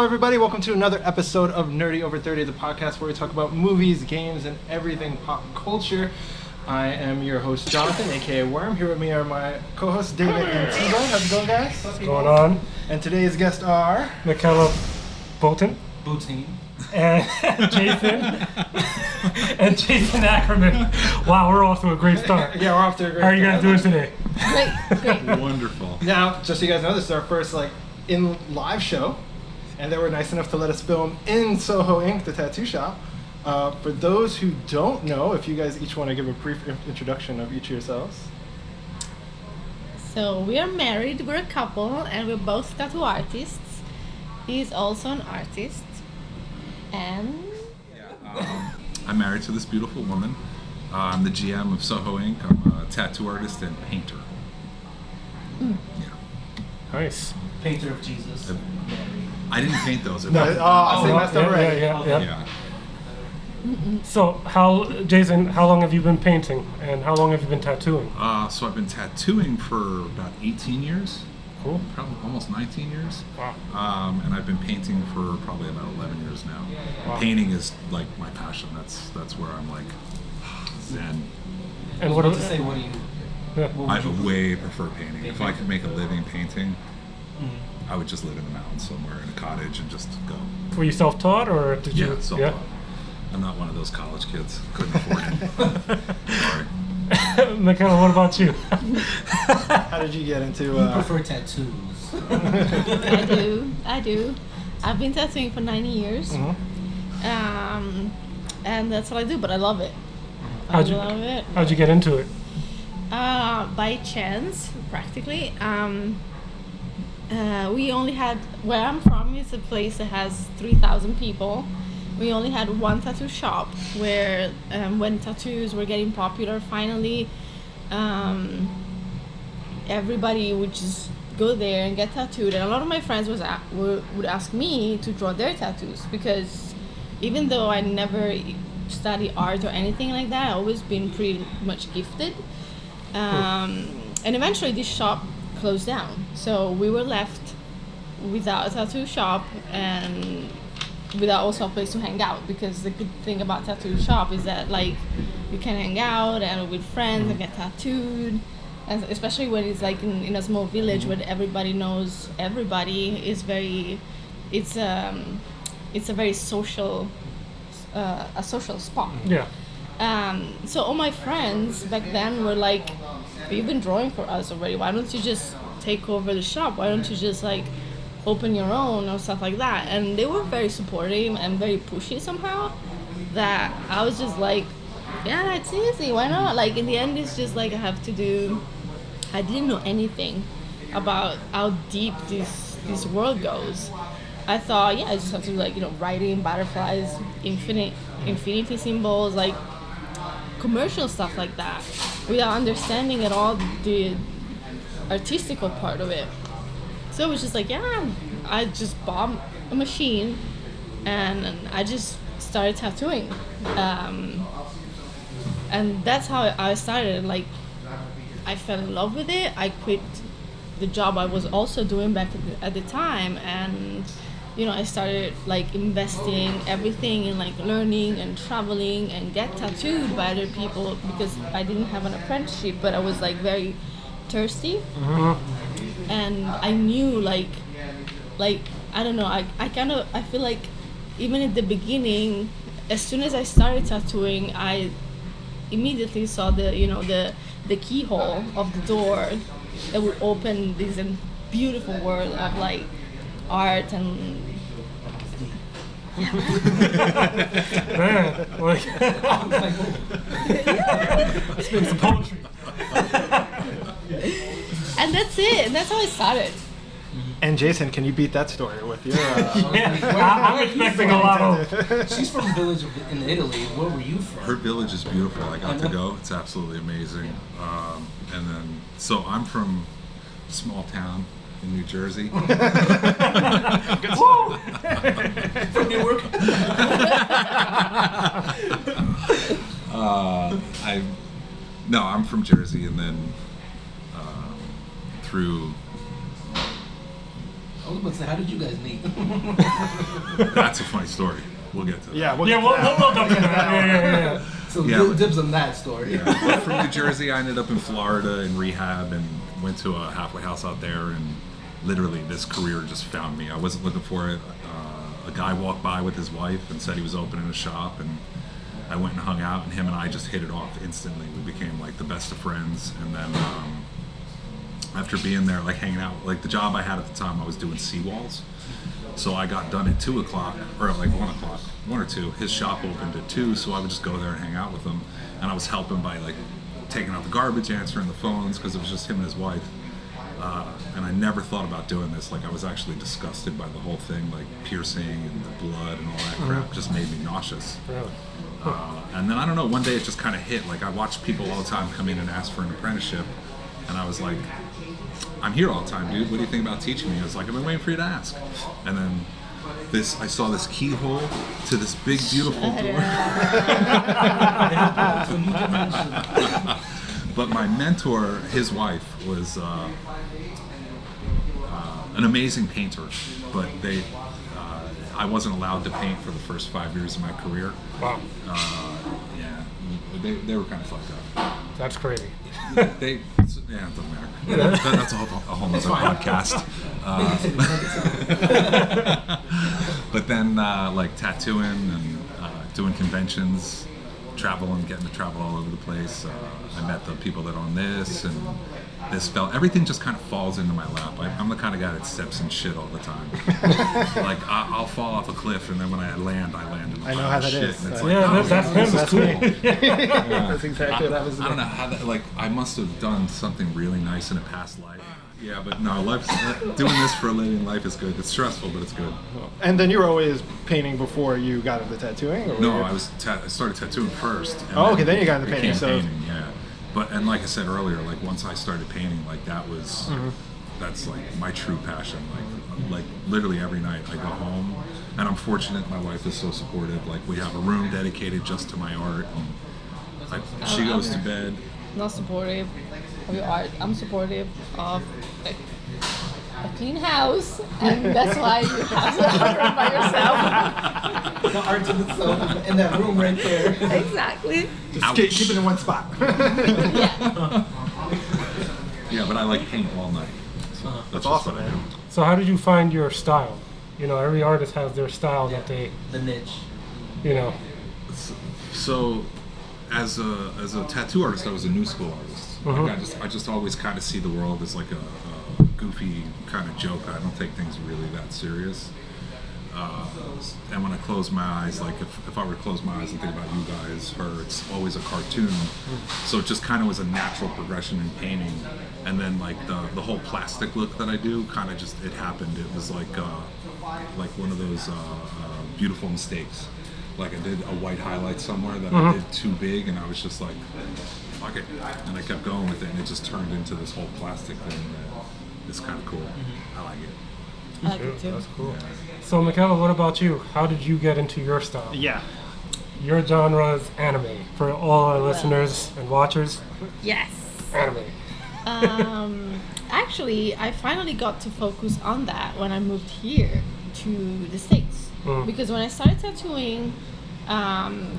everybody. Welcome to another episode of NerdyOver30, the podcast where we talk about movies, games, and everything pop culture. I am your host, Jonathan, aka Worm. Here with me are my co-hosts, David and T-Bone. How's it going, guys? What's going on? And today's guests are... Michela Bottin. And Jason Ackerman. Wow, we're off to a great start. Yeah, we're off to a great start. How are you guys doing today? Great. Wonderful. Now, just so you guys know, this is our first in live show, and they were nice enough to let us film in Soho Ink, the tattoo shop. For those who don't know, if you guys each want to give a brief introduction of each of yourselves. So we are married, we're a couple, and we're both tattoo artists. He's also an artist. And... I'm married to this beautiful woman. I'm the GM of Soho Ink. I'm a tattoo artist and painter. Yeah. Nice. Painter of Jesus. I didn't paint those. I messed up already. Yeah. So, Jason, how long have you been painting, and how long have you been tattooing? So I've been tattooing for about 18 years. Cool. Probably almost 19 years. Wow. And I've been painting for probably about 11 years now. Wow. Painting is like my passion. That's where I'm like zen. And What do you? Yeah. I way prefer painting. If I could make a living painting, I would just live in the mountains somewhere in a cottage and just go. Were you self-taught, or did you? Self-taught. I'm not one of those college kids. Couldn't afford it. Sorry. Michela, what about you? How did you get into... I prefer tattoos. I do. I've been tattooing for 9 years. And that's what I do, but I love it. How'd you get into it? By chance, practically. We only had... Where I'm from is a place that has 3,000 people. We only had one tattoo shop where when tattoos were getting popular finally, everybody would just go there and get tattooed. And a lot of my friends would ask me to draw their tattoos, because even though I never studied art or anything like that, I've always been pretty much gifted. And eventually this shop closed down. So we were left without a tattoo shop and without also a place to hang out, because the good thing about tattoo shop is that you can hang out and with friends and get tattooed, and especially when it's in a small village where everybody knows everybody. It's a very social social spot. Yeah. So all my friends back then were like, you've been drawing for us already, why don't you just take over the shop, why don't you just open your own or stuff like that. And they were very supportive and very pushy somehow, that I was just like, yeah, it's easy, why not? In the end, it's just I have to do. I didn't know anything about how deep this world goes. I thought, yeah, I just have to writing, butterflies, infinity symbols, commercial stuff like that, without understanding at all the artistical part of it. So it was just I just bought a machine and I just started tattooing. And that's how I started. I fell in love with it. I quit the job I was also doing back at the time, and I started investing everything in learning and traveling and get tattooed by other people, because I didn't have an apprenticeship, but I was very thirsty. And I knew I don't know, I feel even at the beginning, as soon as I started tattooing, I immediately saw the keyhole of the door that would open this beautiful world of art and Man, spit some poetry. And that's it. And that's how I started. And Jason, can you beat that story with your... I'm expecting a lot of... She's from a village in Italy. Where were you from? Her village is beautiful. I got to go. It's absolutely amazing. And then, so I'm from a small town in New Jersey. From Newark? I'm from Jersey, and then through I was about to say, how did you guys meet? That's a funny story. We'll get to that. Yeah, we'll Yeah, get we'll to that. go to that. Yeah. So Yeah. dibs on that story. Yeah. But from New Jersey, I ended up in Florida in rehab and went to a halfway house out there, and literally this career just found me. I wasn't looking for it. A guy walked by with his wife and said he was opening a shop, and I went and hung out, and him and I just hit it off instantly. We became like the best of friends, and then after being there, like hanging out, like the job I had at the time, I was doing seawalls. So I got done at 2 o'clock, or like 1 o'clock, 1 or 2. His shop opened at 2, so I would just go there and hang out with him. And I was helping by like taking out the garbage, answering the phones, because it was just him and his wife. And I never thought about doing this. Like I was actually disgusted by the whole thing, like piercing and the blood and all that crap just made me nauseous. Really? And then I don't know, one day it just kind of hit. Like I watched people all the time come in and ask for an apprenticeship, and I was like, I'm here all the time, dude. What do you think about teaching me? I was like, I've been waiting for you to ask. And then I saw this keyhole to this big, beautiful door. But my mentor, his wife, was an amazing painter, but I wasn't allowed to paint for the first 5 years of my career. Wow. Yeah, they were kind of fucked up. That's crazy. Yeah, it doesn't matter. That's a whole nother podcast. But then, like tattooing and doing conventions, getting to travel all over the place. I met the people that own this, and everything just kind of falls into my lap. I'm the kind of guy that steps in shit all the time. Like I'll fall off a cliff, and then when I land in a I know pile how of that shit. is. And it's Yeah, like, that's him. That's Cool. me. That's exactly what happens to I don't me. know how that. Like I must have done something really nice in a past life. Yeah, but no, doing this for a living, life is good. It's stressful, but it's good. And then you were always painting before you got into tattooing? Or No, were you- I started tattooing first. And Oh, okay, then you got into painting, became so- painting, yeah. And like I said earlier, like once I started painting, like that was that's like my true passion. Like literally every night I go home, and I'm fortunate my wife is so supportive. Like we have a room dedicated just to my art, and she goes to bed. Not supportive of your art. I'm supportive of a clean house, and that's why you have to art by yourself. The art to the soul in that room right there. Exactly. Just keep it in one spot. Yeah. Yeah, but I like paint all night. So that's just awesome, what I man. do. So how did you find your style? You know, every artist has their style that they, The niche. you know. So, as a tattoo artist, I was a new school artist. Like I just always kind of see the world as like a goofy kind of joke. I don't take things really that serious. And when I close my eyes, like if I were to close my eyes and think about you guys, it's always a cartoon. So it just kind of was a natural progression in painting. And then like the whole plastic look that I do, kind of just it happened. It was like one of those beautiful mistakes. Like I did a white highlight somewhere that I did too big, and I was just like, fuck it. And I kept going with it, and it just turned into this whole plastic thing that is kind of cool. I like it. I like it too. That's cool. So Michela, what about you? How did you get into your style? Yeah. Your genre is anime. For all our listeners and watchers, Yes. anime. Actually, I finally got to focus on that when I moved here to the States. Because when I started tattooing,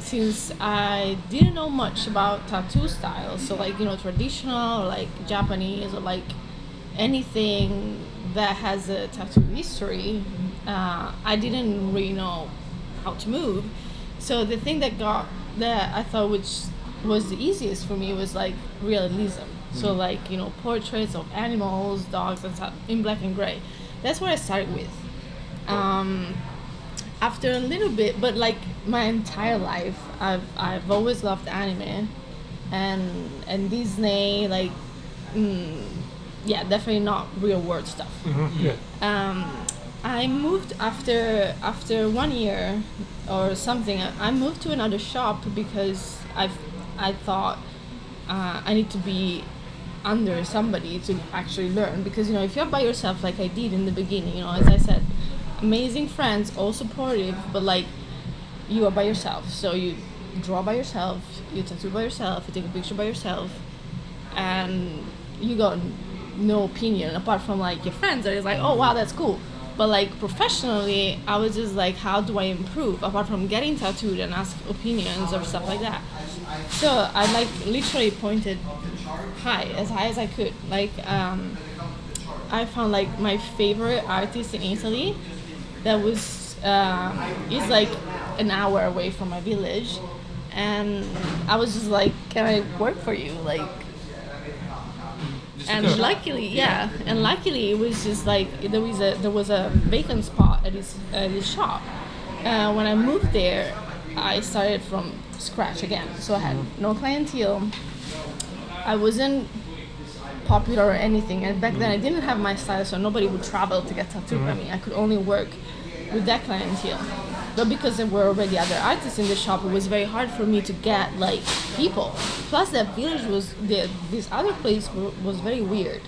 since I didn't know much about tattoo styles, so like, traditional or like Japanese or like anything that has a tattoo history, I didn't really know how to move. So the thing that I thought which was the easiest for me was like realism. So like, portraits of animals, dogs and stuff in black and gray. That's what I started with. After a little bit, but like my entire life, I've always loved anime and Disney, like yeah, definitely not real world stuff. Yeah. I moved after 1 year or something. I moved to another shop because I thought I need to be under somebody to actually learn, because if you're by yourself like I did in the beginning, as I said, amazing friends, all supportive, but like you are by yourself, so you draw by yourself, you tattoo by yourself, you take a picture by yourself, and you got no opinion apart from like your friends that is like, oh wow, that's cool. But like professionally, I was just like, how do I improve apart from getting tattooed and ask opinions or stuff like that? So I like literally pointed high as I could. Like I found like my favorite artist in Italy that was is like an hour away from my village, and I was just like, can I work for you? Like, and luckily, and luckily it was just like there was a vacant spot at his shop. When I moved there, I started from scratch again, so I had no clientele. I wasn't popular or anything, and back then I didn't have my style, so nobody would travel to get tattooed by me. I could only work with that clientele. But because there were already other artists in the shop, it was very hard for me to get like people. Plus, that village this other place was very weird.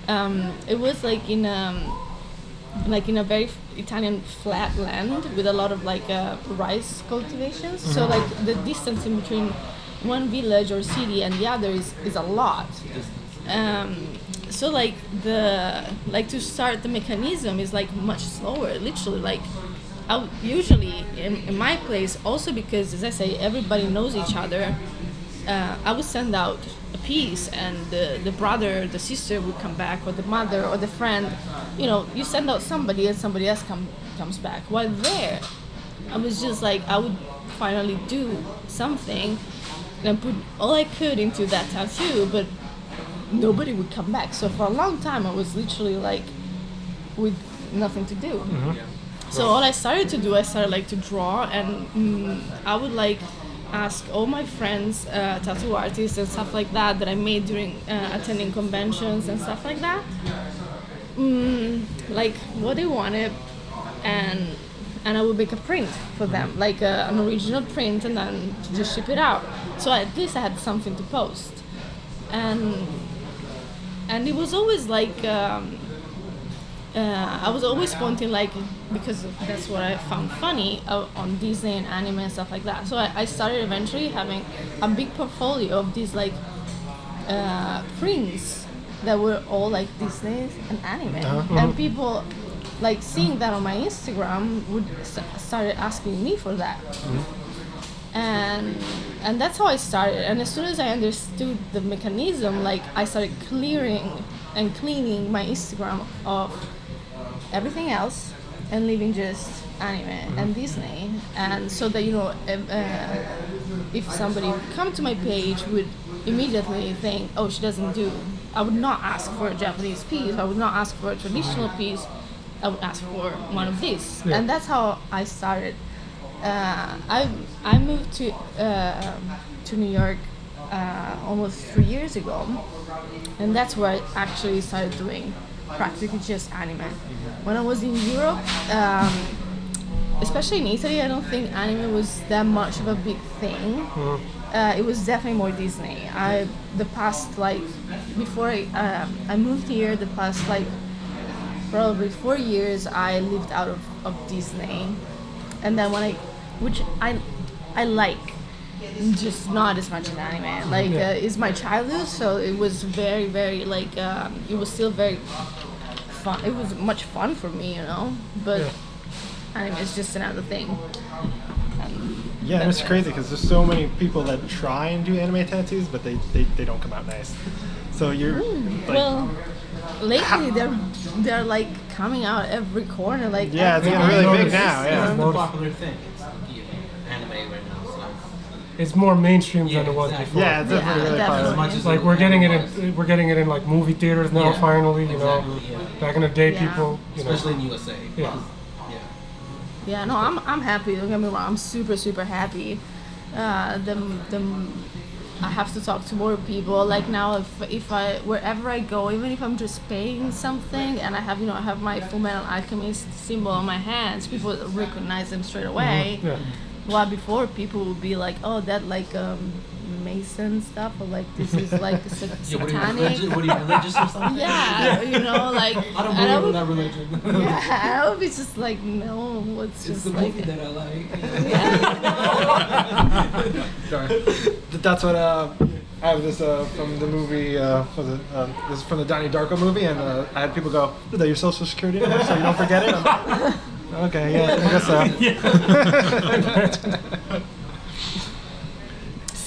It was like in a very Italian flat land with a lot of like rice cultivations. So like the distance in between one village or city and the other is a lot. So like to start the mechanism is like much slower. Literally, like I usually in my place, also because as I say everybody knows each other. I would send out a piece, and the brother, the sister would come back, or the mother, or the friend. You know, you send out somebody, and somebody else comes back. While there, I was just like, I would finally do something, and put all I could into that tattoo, but nobody would come back. So for a long time, I was literally like with nothing to do. So all I started to do, I started like to draw, and I would like ask all my friends, tattoo artists and stuff like that I made during attending conventions and stuff like that, like what they wanted, and I would make a print for them, like an original print, and then just ship it out. So at least I had something to post, and it was always like I was always pointing like, because that's what I found funny on Disney and anime and stuff like that. So I started eventually having a big portfolio of these like prints that were all like Disney and anime, and people like seeing that on my Instagram would started asking me for that. And that's how I started. And as soon as I understood the mechanism, like I started clearing and cleaning my Instagram of everything else and leaving just anime and Disney. And so that, you know, if somebody would come to my page, would immediately think, oh, she doesn't do, I would not ask for a Japanese piece, I would not ask for a traditional piece, I would ask for one of these. And that's how I started. I moved to New York almost 3 years ago, and that's where I actually started doing practically just anime. When I was in Europe, especially in Italy, I don't think anime was that much of a big thing. It was definitely more Disney. The past, like, before I moved here, the past like probably 4 years, I lived out of Disney, and then which I like, just not as much in anime. Like it's my childhood, so it was very, very like it was still very fun. It was much fun for me, you know. But anime is just another thing. Yeah, and it's crazy because there's so many people that try and do anime tattoos, but they don't come out nice. So you're like, well, lately they're like coming out every corner. Like it's getting really big now. It's Yeah. a popular thing. It's anime right now. So. It's more mainstream than it was before. Yeah, it's definitely really definitely. popular. As much as Like we're getting it in like movie theaters now. Finally, you know. Back in the day, people, you know. Especially in USA. Yeah, no, I'm happy. Don't get me wrong. I'm super, super happy. I have to talk to more people. Like now, if I wherever I go, even if I'm just paying something and I have my Fullmetal Alchemist symbol on my hands, people recognize them straight away. While before, people would be like, "Oh, that like Mason stuff," or like this is like satanic. What are you, religious or something? Yeah, you know, like I don't believe in that religion. yeah, I would be just like, no, it's It's just the like movie that I like. That's what I have this from the movie. This is from the Donnie Darko movie, and I had people go, "Is that your social security number, so you don't forget it?" I'm like, okay, yeah, I guess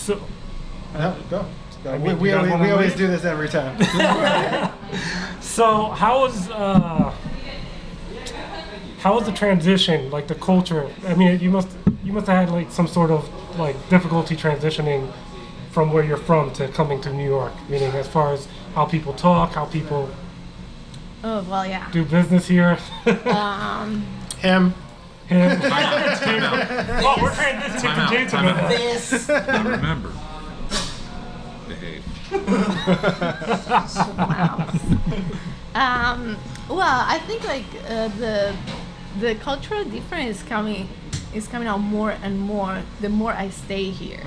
so. So, Yeah, go. I mean, We you guys wanna always leave? do this every time. so how was the transition, like the culture? I mean, you must have had like some sort of like difficulty transitioning from where you're from to coming to New York, meaning as far as how people talk, how people Oh well, yeah. do business here. Him. Him. Time out. Oh, we're transitioning to Jason. Time out. This. Now remember, behave. Well, I think like the cultural difference is coming out more and more the more I stay here.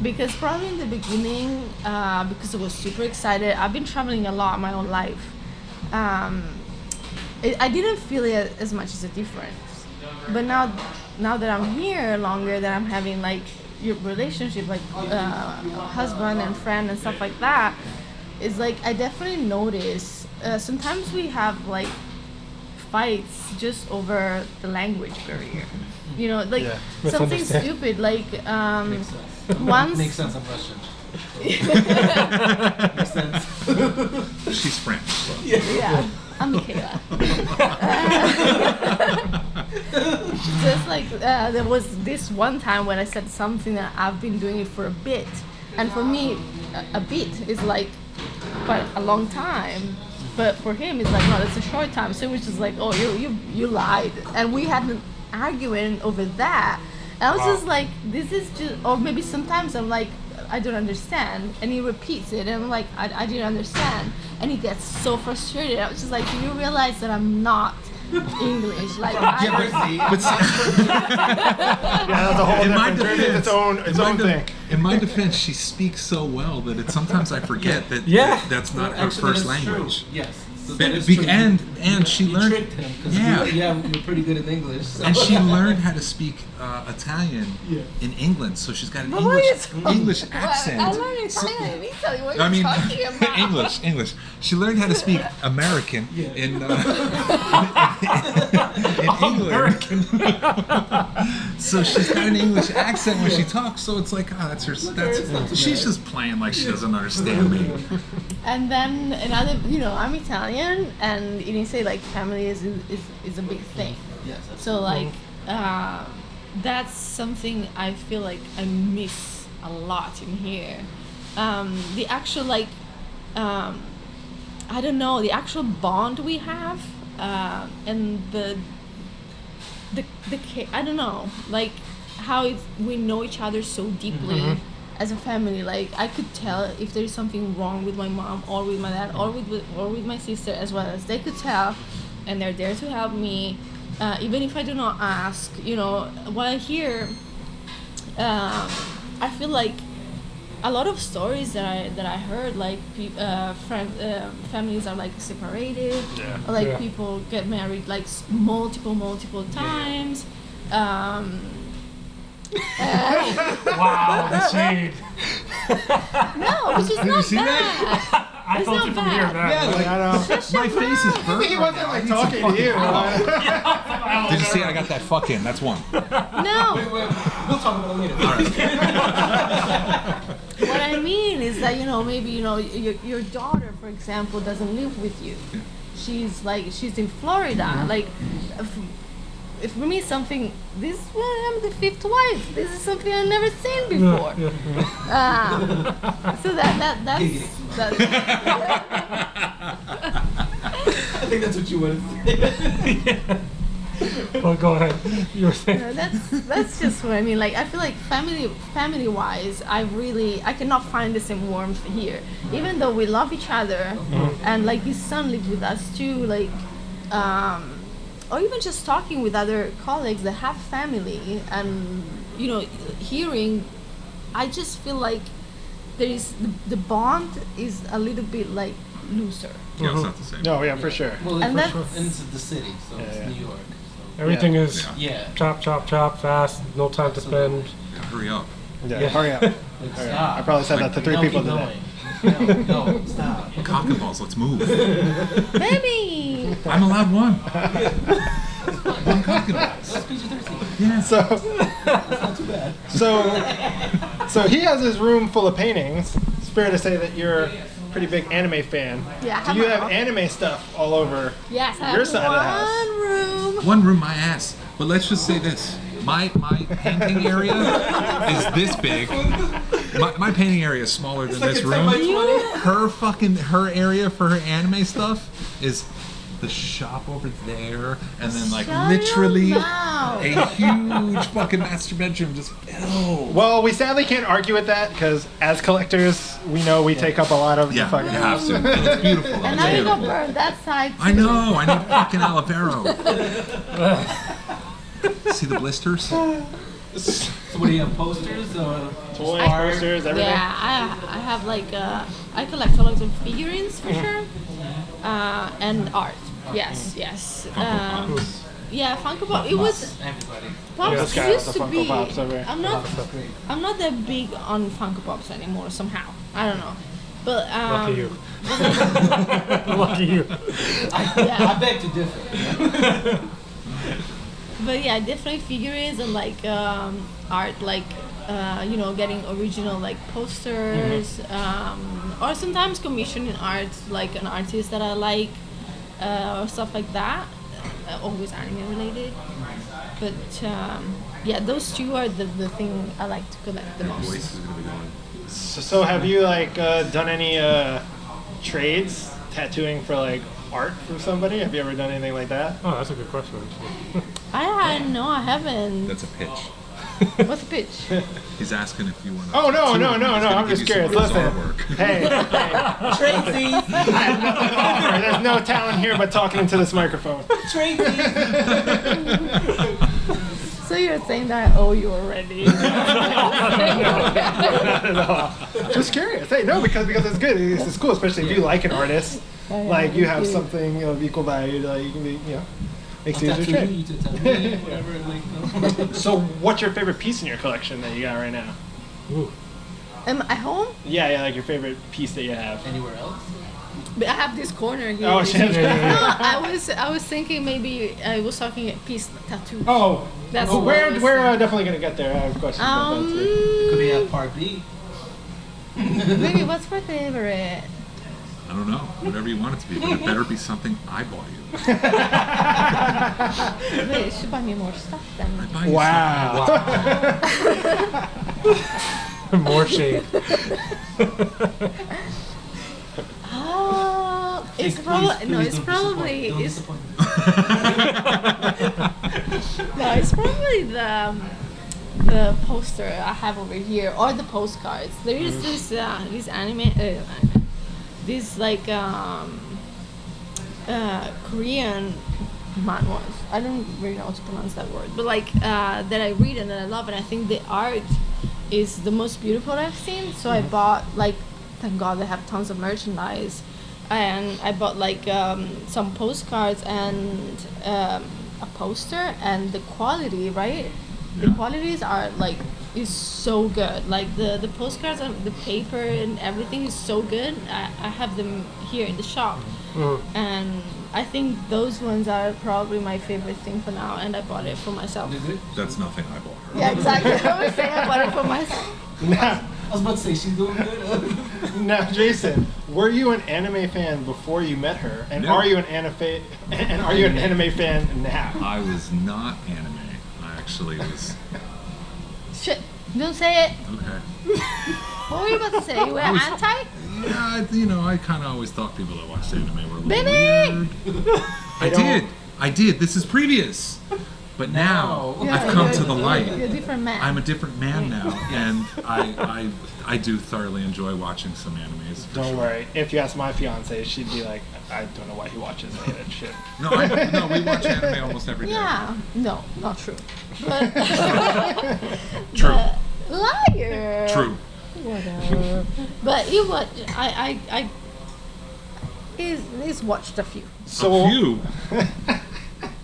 Because probably in the beginning, because I was super excited, I've been traveling a lot my whole life. I didn't feel it as much as a difference, but now that I'm here longer, that I'm having like your relationship, like husband and friend and stuff like that, is like I definitely notice sometimes we have like fights just over the language barrier. You know, like something Misunderstand. stupid, like Makes sense. once. Makes sense. I'm Russian. Makes sense. She's French. So. Yeah, I'm Michela. Just like there was this one time when I said something that I've been doing it for a bit, and for me, a bit is like quite a long time, but for him it's like no, it's a short time. So it was just like, oh, you lied, and we had an argument over that. And I was just like, this is just, or maybe sometimes I'm like, I don't understand, and he repeats it, and I'm like, I didn't understand, and he gets so frustrated. I was just like, do you realize that I'm not English? Like, I But Yeah, that's a whole in my different defense, its own thing. in my defense, she speaks so well that sometimes I forget that that's not her Actually, first that is language. True. Yes. So But- that is be- true. and she You learned. tricked him because Yeah. you're pretty good in English. So. And she learned how to speak Italian in England, so she's got an English accent. I learned Italian in Italy. What are I you mean, talking about? English. She learned how to speak American in England. So she's got an English accent when she talks. So it's like, that's her. She's just playing like she doesn't understand me. And then another, I'm Italian, and you didn't say like family is a big thing. Yes. So like, that's something I feel like I miss a lot in here. The actual like, I don't know, the actual bond we have, and the I don't know, like how we know each other so deeply. As a family, like I could tell if there is something wrong with my mom or with my dad or with my sister, as well as they could tell, and they're there to help me, even if I do not ask. While I hear, I feel like a lot of stories that I heard, like families are like separated, or like people get married like multiple times. Wow, the shade. No, which is not see bad. I It's told not you from bad. here that. Yeah, like, I know. my face is burnt. He right wasn't now. I like need some talking to fucking you. alcohol. Did you see? I got that fucking. That's one. No. We'll talk about it later. What I mean is that maybe your daughter, for example, doesn't live with you. She's in Florida. Like, if for me something, this one, I'm the fifth wife. This is something I've never seen before. So that's I think that's what you wanted to say. Well, go ahead. You were saying. that's just what I mean. Like, I feel like family wise, I cannot find the same warmth here. Even though we love each other, and like his son lives with us too. Like, or even just talking with other colleagues that have family, and hearing, I just feel like there is the bond is a little bit like looser. Yeah, it's not the same. No, yeah, for sure. Well, And and that's- it's the city, so it's yeah. New York. Everything is So. Yeah. chop, chop, chop, fast, no time to spend. Yeah, hurry up. Yeah, Yeah. hurry up. Stop. I probably said that to 3 people today. No, stop. Cock and balls, let's move. Baby. I'm allowed one. One cock and balls. That's PG-13. Yeah. So, That's not too bad. so he has his room full of paintings. It's fair to say that you're a pretty big anime fan. Yeah, I Do you have have my- anime stuff all over? Yes, I Your have side of the house. one room. One room, my ass. But let's just say this: my painting area is this big. My painting area is smaller than this room. Her area for her anime stuff is the shop over there, and then like Shut literally your mouth. a huge fucking master bedroom just filled. Well, we sadly can't argue with that because as collectors, we know we take up a lot of the Yeah, fucking you house. have to. It's beautiful. And It's now you got beautiful. burned that side too. I know. I need fucking aloe vera. See the blisters? So what do you have, posters or Toys, posters, everything. Yeah, I have like I collect a lot of figurines for sure, and art. Yes. Funko Pops. Yeah, Funko Pop. It was everybody? Pops this guy used has the to Funko be. Pops over here. I'm not that big on Funko Pops anymore. Somehow I don't know, but Lucky you. Lucky you. I beg to differ. But yeah, definitely figurines and like art, like getting original like posters, or sometimes commissioning art, like an artist that I like, or stuff like that. Always anime related, but yeah, those two are the thing I like to collect the Your most. voice is gonna be going. So have you like done any trades, tattooing for like art from somebody? Have you ever done anything like that? Oh, that's a good question. Actually. I haven't. That's a pitch. What's the pitch? He's asking if you want to. Oh no! I'm just curious. Listen, hey, Tracy! there's no talent here but talking into this microphone. Tracy! So you're saying that I owe you already? Just curious. Hey, no, because it's good. It's cool, especially if you like an artist. Like you have something of equal value. Like you can be, makes it easier to trade. You to tell me, whatever, like, no. So, what's your favorite piece in your collection that you got right now? Ooh. Am I home? Yeah, like your favorite piece that you have. Anywhere else? But I have this corner here. Oh, shit. No, I was thinking maybe I was talking a piece tattoo. Oh, That's oh, what I was we're saying. definitely gonna get there. I have questions about that too. Could be at part B. Maybe what's my favorite? I don't know. Whatever you want it to be, but it better be something I bought you. Wait, you should buy me more stuff then. I buy you Wow. More shade. Oh, it's probably no. It's probably Don't it's disappoint me. no. It's probably the poster I have over here or the postcards. There is this these like Korean manhwas. I don't really know how to pronounce that word, but like that I read and that I love, and I think the art is the most beautiful I've seen. So I bought like, thank God they have tons of merchandise, and I bought like some postcards and a poster, and the quality, right? The qualities are like is so good. Like the postcards and the paper and everything is so good. I have them here in the shop, and I think those ones are probably my favorite thing for now. And I bought it for myself. Is it? That's nothing I bought her. Yeah, exactly. I was saying I bought it for myself. Now, I was about to say, she's doing good. now, Jason, were you an anime fan before you met her, and No. are you an anime fan now? I was not anime. I actually was. Shit, don't say it. Okay. What were you about to say? You were anti? Yeah, I kind of always thought people that watched anime were a little Baby! weird. I did. This is previous. But now No. I've come to the light. You're a different man. I'm a different man now, and I do thoroughly enjoy watching some animes. for Don't sure. worry. If you ask my fiance, she'd be like, I don't know why he watches any of that shit. No, we watch anime almost every day. Yeah. No, not true. But True. but liar. True. Whatever. But you watch. He's watched a few. So, A few.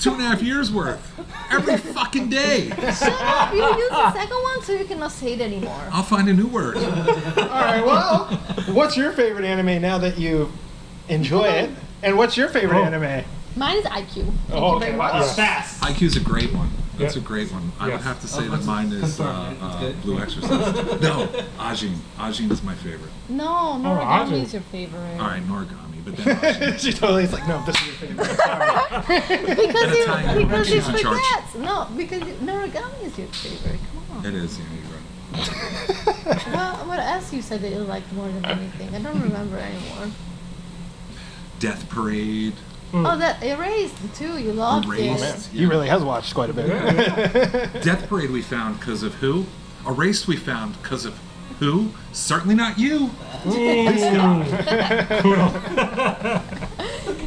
2.5 years worth. Every fucking day. Shut up! You use the second one so you cannot say it anymore. I'll find a new word. All right. Well, what's your favorite anime now that you enjoy it? And what's your favorite anime? Mine is IQ. Thank you okay. very much. Wow. Fast. IQ's a great one. That's Yeah. a great one. I would Yes. have to say that mine is confirm it. It's good. Blue Exorcist. No, Ajin. Ajin is my favorite. No, Ajin. Noragami is your favorite. All right, Noragami, but then Ajin. She totally is like, no, this is your favorite. Sorry. Because you Italian woman, because you she's in charge. forget. No, because Noragami is your favorite. Come on. It is, yeah, you're right. Well, what else you said that you liked more than anything? I don't remember anymore. Death Parade. Oh, that Erased too. You loved Erased. it. He really has watched quite a bit. Death Parade we found because of who? Erased we found because of who? Certainly not you.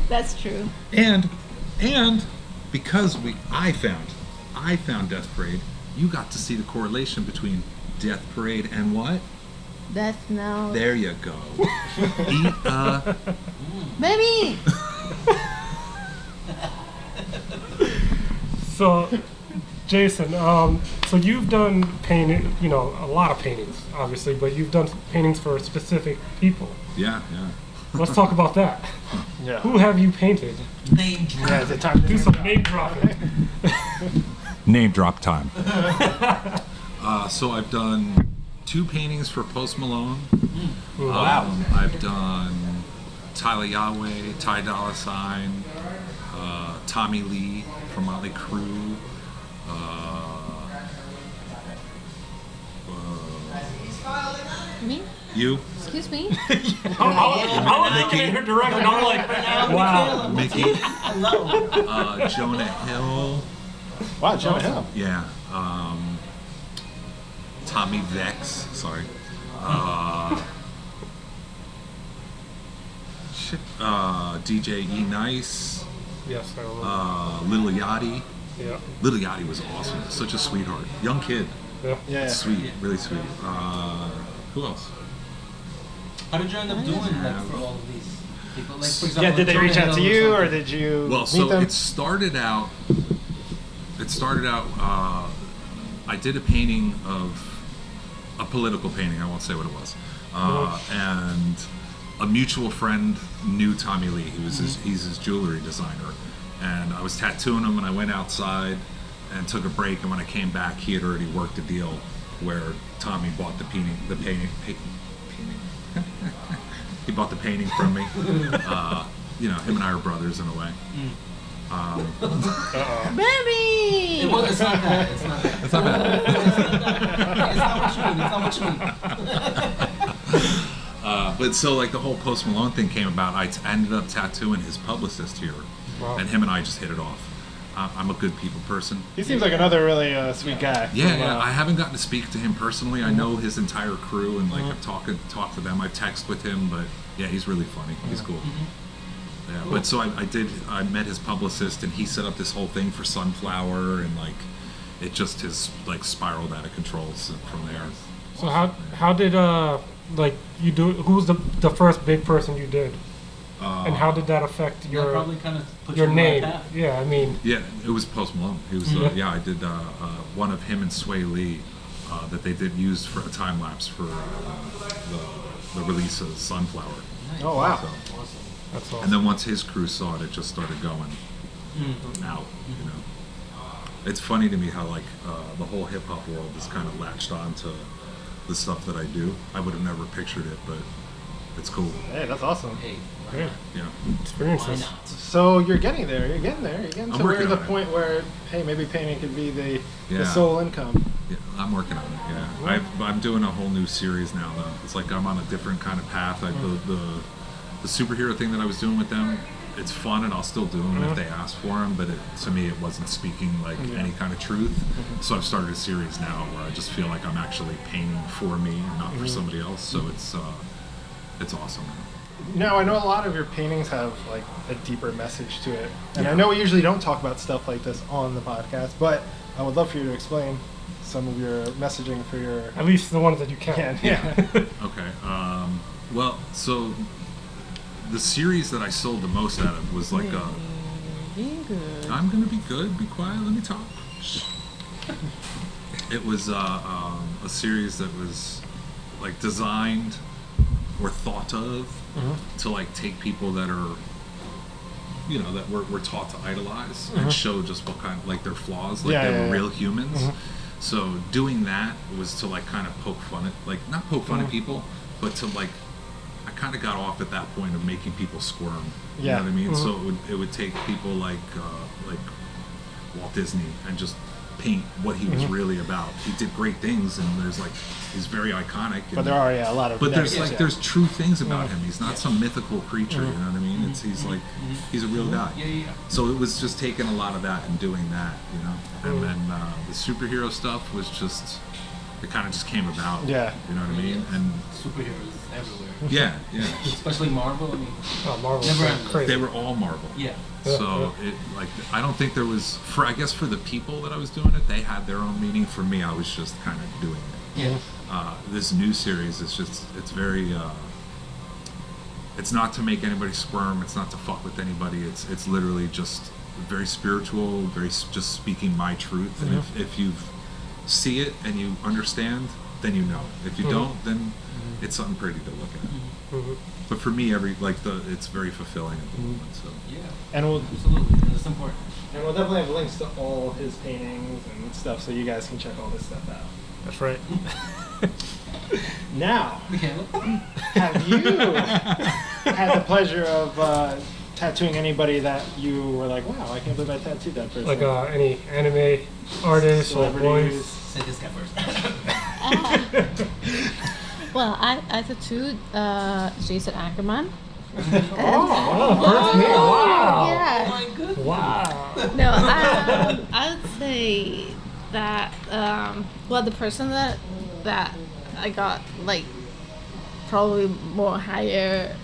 That's true. And because I found Death Parade, you got to see the correlation between Death Parade and what? Death Note. There you go. Eat a Baby! So, Jason, so you've done painting, you know, a lot of paintings, obviously, but you've done paintings for specific people. yeah. Let's talk about that. Yeah. Who have you painted? Name drop. Yeah, is it time to Do some name dropping. Name drop time. So I've done 2 paintings for Post Malone. Wow. I've done Tyler Yahweh, Ty Dolla $ign, Tommy Lee from Motley Crue. Me? You, Excuse me? I was looking at her directly, and I'm like, wow. Mickey, Hello. Jonah Hill. Wow, Jonah Hill. Yeah. Tommy Vex. Sorry. DJ E Nice. Yes, I remember. Lil Yachty. Yeah. Lil Yachty was awesome. Such a sweetheart. Young kid. Yeah. Yeah. Sweet. Really sweet. Who else? How did you end up doing that for all of these people? Like, for example, Yeah, did they reach out to Jonah Hill you or something. did you Well, meet so them? it started out. I did a painting of a political painting. I won't say what it was. And a mutual friend knew Tommy Lee. He's his jewelry designer, and I was tattooing him. And I went outside and took a break. And when I came back, he had already worked a deal where Tommy bought the painting. He bought the painting from me. You know, him and I are brothers in a way. Baby! It's not that. It's not that. It's not bad. It's not what you mean. It's not what you mean. But so like the whole Post Malone thing came about. I ended up tattooing his publicist here, Wow. and him and I just hit it off. I'm a good people person. He seems like another really sweet guy. Yeah. I haven't gotten to speak to him personally. I know his entire crew, and like I've talked to them. I text with him, but yeah, he's really funny. He's cool. Yeah, but so I met his publicist, and he set up this whole thing for Sunflower, and like it just has like spiraled out of control from there. So how did like you do? Who was the first big person you did, and how did that affect That your probably kind of put your you on the right name? path. Yeah, I mean, Yeah, it was Post Malone. He was Yeah. I did one of him and Sway Lee that they did use for a time lapse for the release of Sunflower. Oh, wow. So, that's all. and then once his crew saw it, it just started going out. You know, it's funny to me how like the whole hip hop world is kind of latched on to the stuff that I do. I would have never pictured it, but it's cool. Hey, that's awesome. Hey, Yeah, Yeah. why experiences. not? So you're getting there. You're getting there. You're getting I'm to where working the on it. point where, hey, maybe painting could be the Yeah. sole income. Yeah, I'm working on it. Yeah, I'm doing a whole new series now. Though it's like I'm on a different kind of path. Like the superhero thing that I was doing with them, it's fun, and I'll still do them if they ask for them. But to me, it wasn't speaking like any kind of truth. So I've started a series now where I just feel like I'm actually painting for me and not for somebody else. So it's awesome. Now, I know a lot of your paintings have like a deeper message to it, and I Yeah. know we usually don't talk about stuff like this on the podcast, but I would love for you to explain some of your messaging for your. At least the ones that you can. Yeah. Okay. Well, so the series that I sold the most out of was like Being good. I'm gonna be good. Be quiet. Let me talk. It was a series that was like designed or thought of to like take people that are, you know, that we're taught to idolize and show just what kind of like their flaws, like they were real humans. So doing that was to like kind of poke fun at, like not poke fun at people, but to like, I kind of got off at that point of making people squirm. You know what I mean? So it would take people like Walt Disney and just paint what he was really about. He did great things, and there's like he's very iconic. But there are a lot of. But there's like there's true things about him. He's not some mythical creature. You know what I mean? He's like he's a real guy. So it was just taking a lot of that and doing that, you know. And then the superhero stuff was just it kind of just came about. Yeah. You know what I mean? And Superheroes everywhere. yeah. Especially Marvel. I mean, Marvel. Never Crazy. They were all Marvel. yeah. So it like I don't think there was for I guess for the people that I was doing it, they had their own meaning. For me, I was just kind of doing it. Yeah. This new series is just it's very it's not to make anybody squirm, it's not to fuck with anybody, it's literally just very spiritual, very just speaking my truth. And if you see it and you understand, then you know. If you don't, then it's something pretty to look at. But for me, it's very fulfilling at the moment. So Yeah. And we'll Absolutely. And it's important. And we'll definitely have links to all his paintings and stuff, so you guys can check all this stuff out. That's right. Now, Michela? have you had the pleasure of tattooing anybody that you were like, wow, I can't believe I tattooed that person? Like any anime artists or Celebrities. boys. Say this guy first. Well, I tattooed Jason Ackerman. First name. Wow. Yeah. Oh my goodness. Wow. No, I would say that the person that I got like probably more higher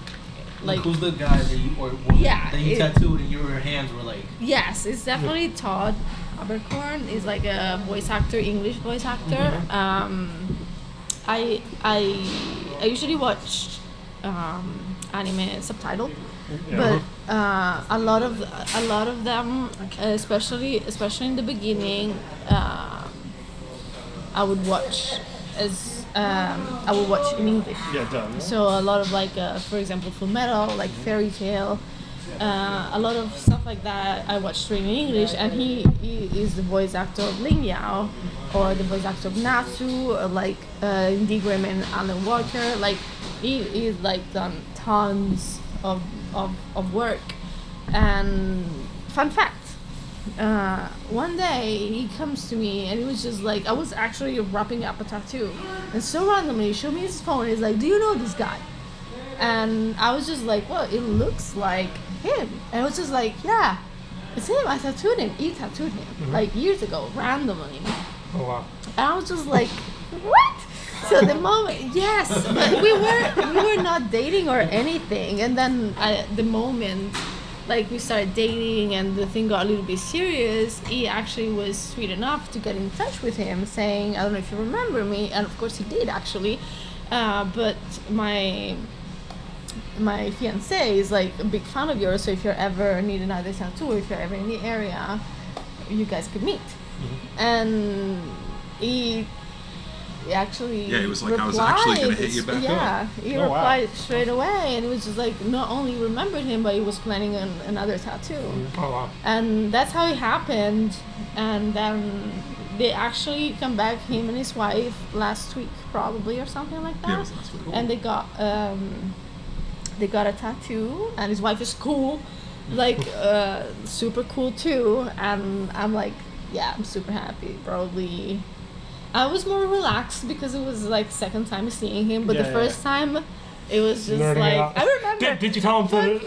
like Who's the guy that you woman Yeah, that you tattooed and your hands were like? yes, it's definitely Todd Abercorn. He's like a voice actor, English voice actor. I usually watch anime subtitled, but a lot of them, especially in the beginning, I would watch in English. Yeah, done. So a lot of like, for example, Full Metal, like Fairy Tale, a lot of stuff like that I watched straight in English, and he is the voice actor of Ling Yao, or the voice actor of Natsu, or like Indie Grimm and Alan Walker. Like he's like done tons of work. And fun fact, one day he comes to me and he was just like, I was actually wrapping up a tattoo, and so randomly he showed me his phone. He's like, do you know this guy? And I was just like, well, it looks like him. And I was just like, yeah, it's him. I tattooed him. He tattooed him like years ago, randomly. Oh wow. And I was just like, what? So the moment, yes, but we were not dating or anything. And then the moment, like, we started dating and the thing got a little bit serious, he actually was sweet enough to get in touch with him, saying, I don't know if you remember me, and of course he did actually, but my fiance is like a big fan of yours, so if you ever need another tattoo, if you're ever in the area, you guys could meet. And he actually yeah, he was like, replied, I was actually gonna hit you back up. Yeah, he Oh, wow. replied straight away, and it was just like, not only remembered him, but he was planning another tattoo. Oh wow. And that's how it happened. And then they actually come back, him and his wife, last week probably, or something like that. Yeah, it was last week. And they got a tattoo, and his wife is cool, like super cool too. And I'm like, yeah, I'm super happy. Probably I was more relaxed because it was like second time seeing him, but the first time it was just Nerding like out. I remember. Did you tell him to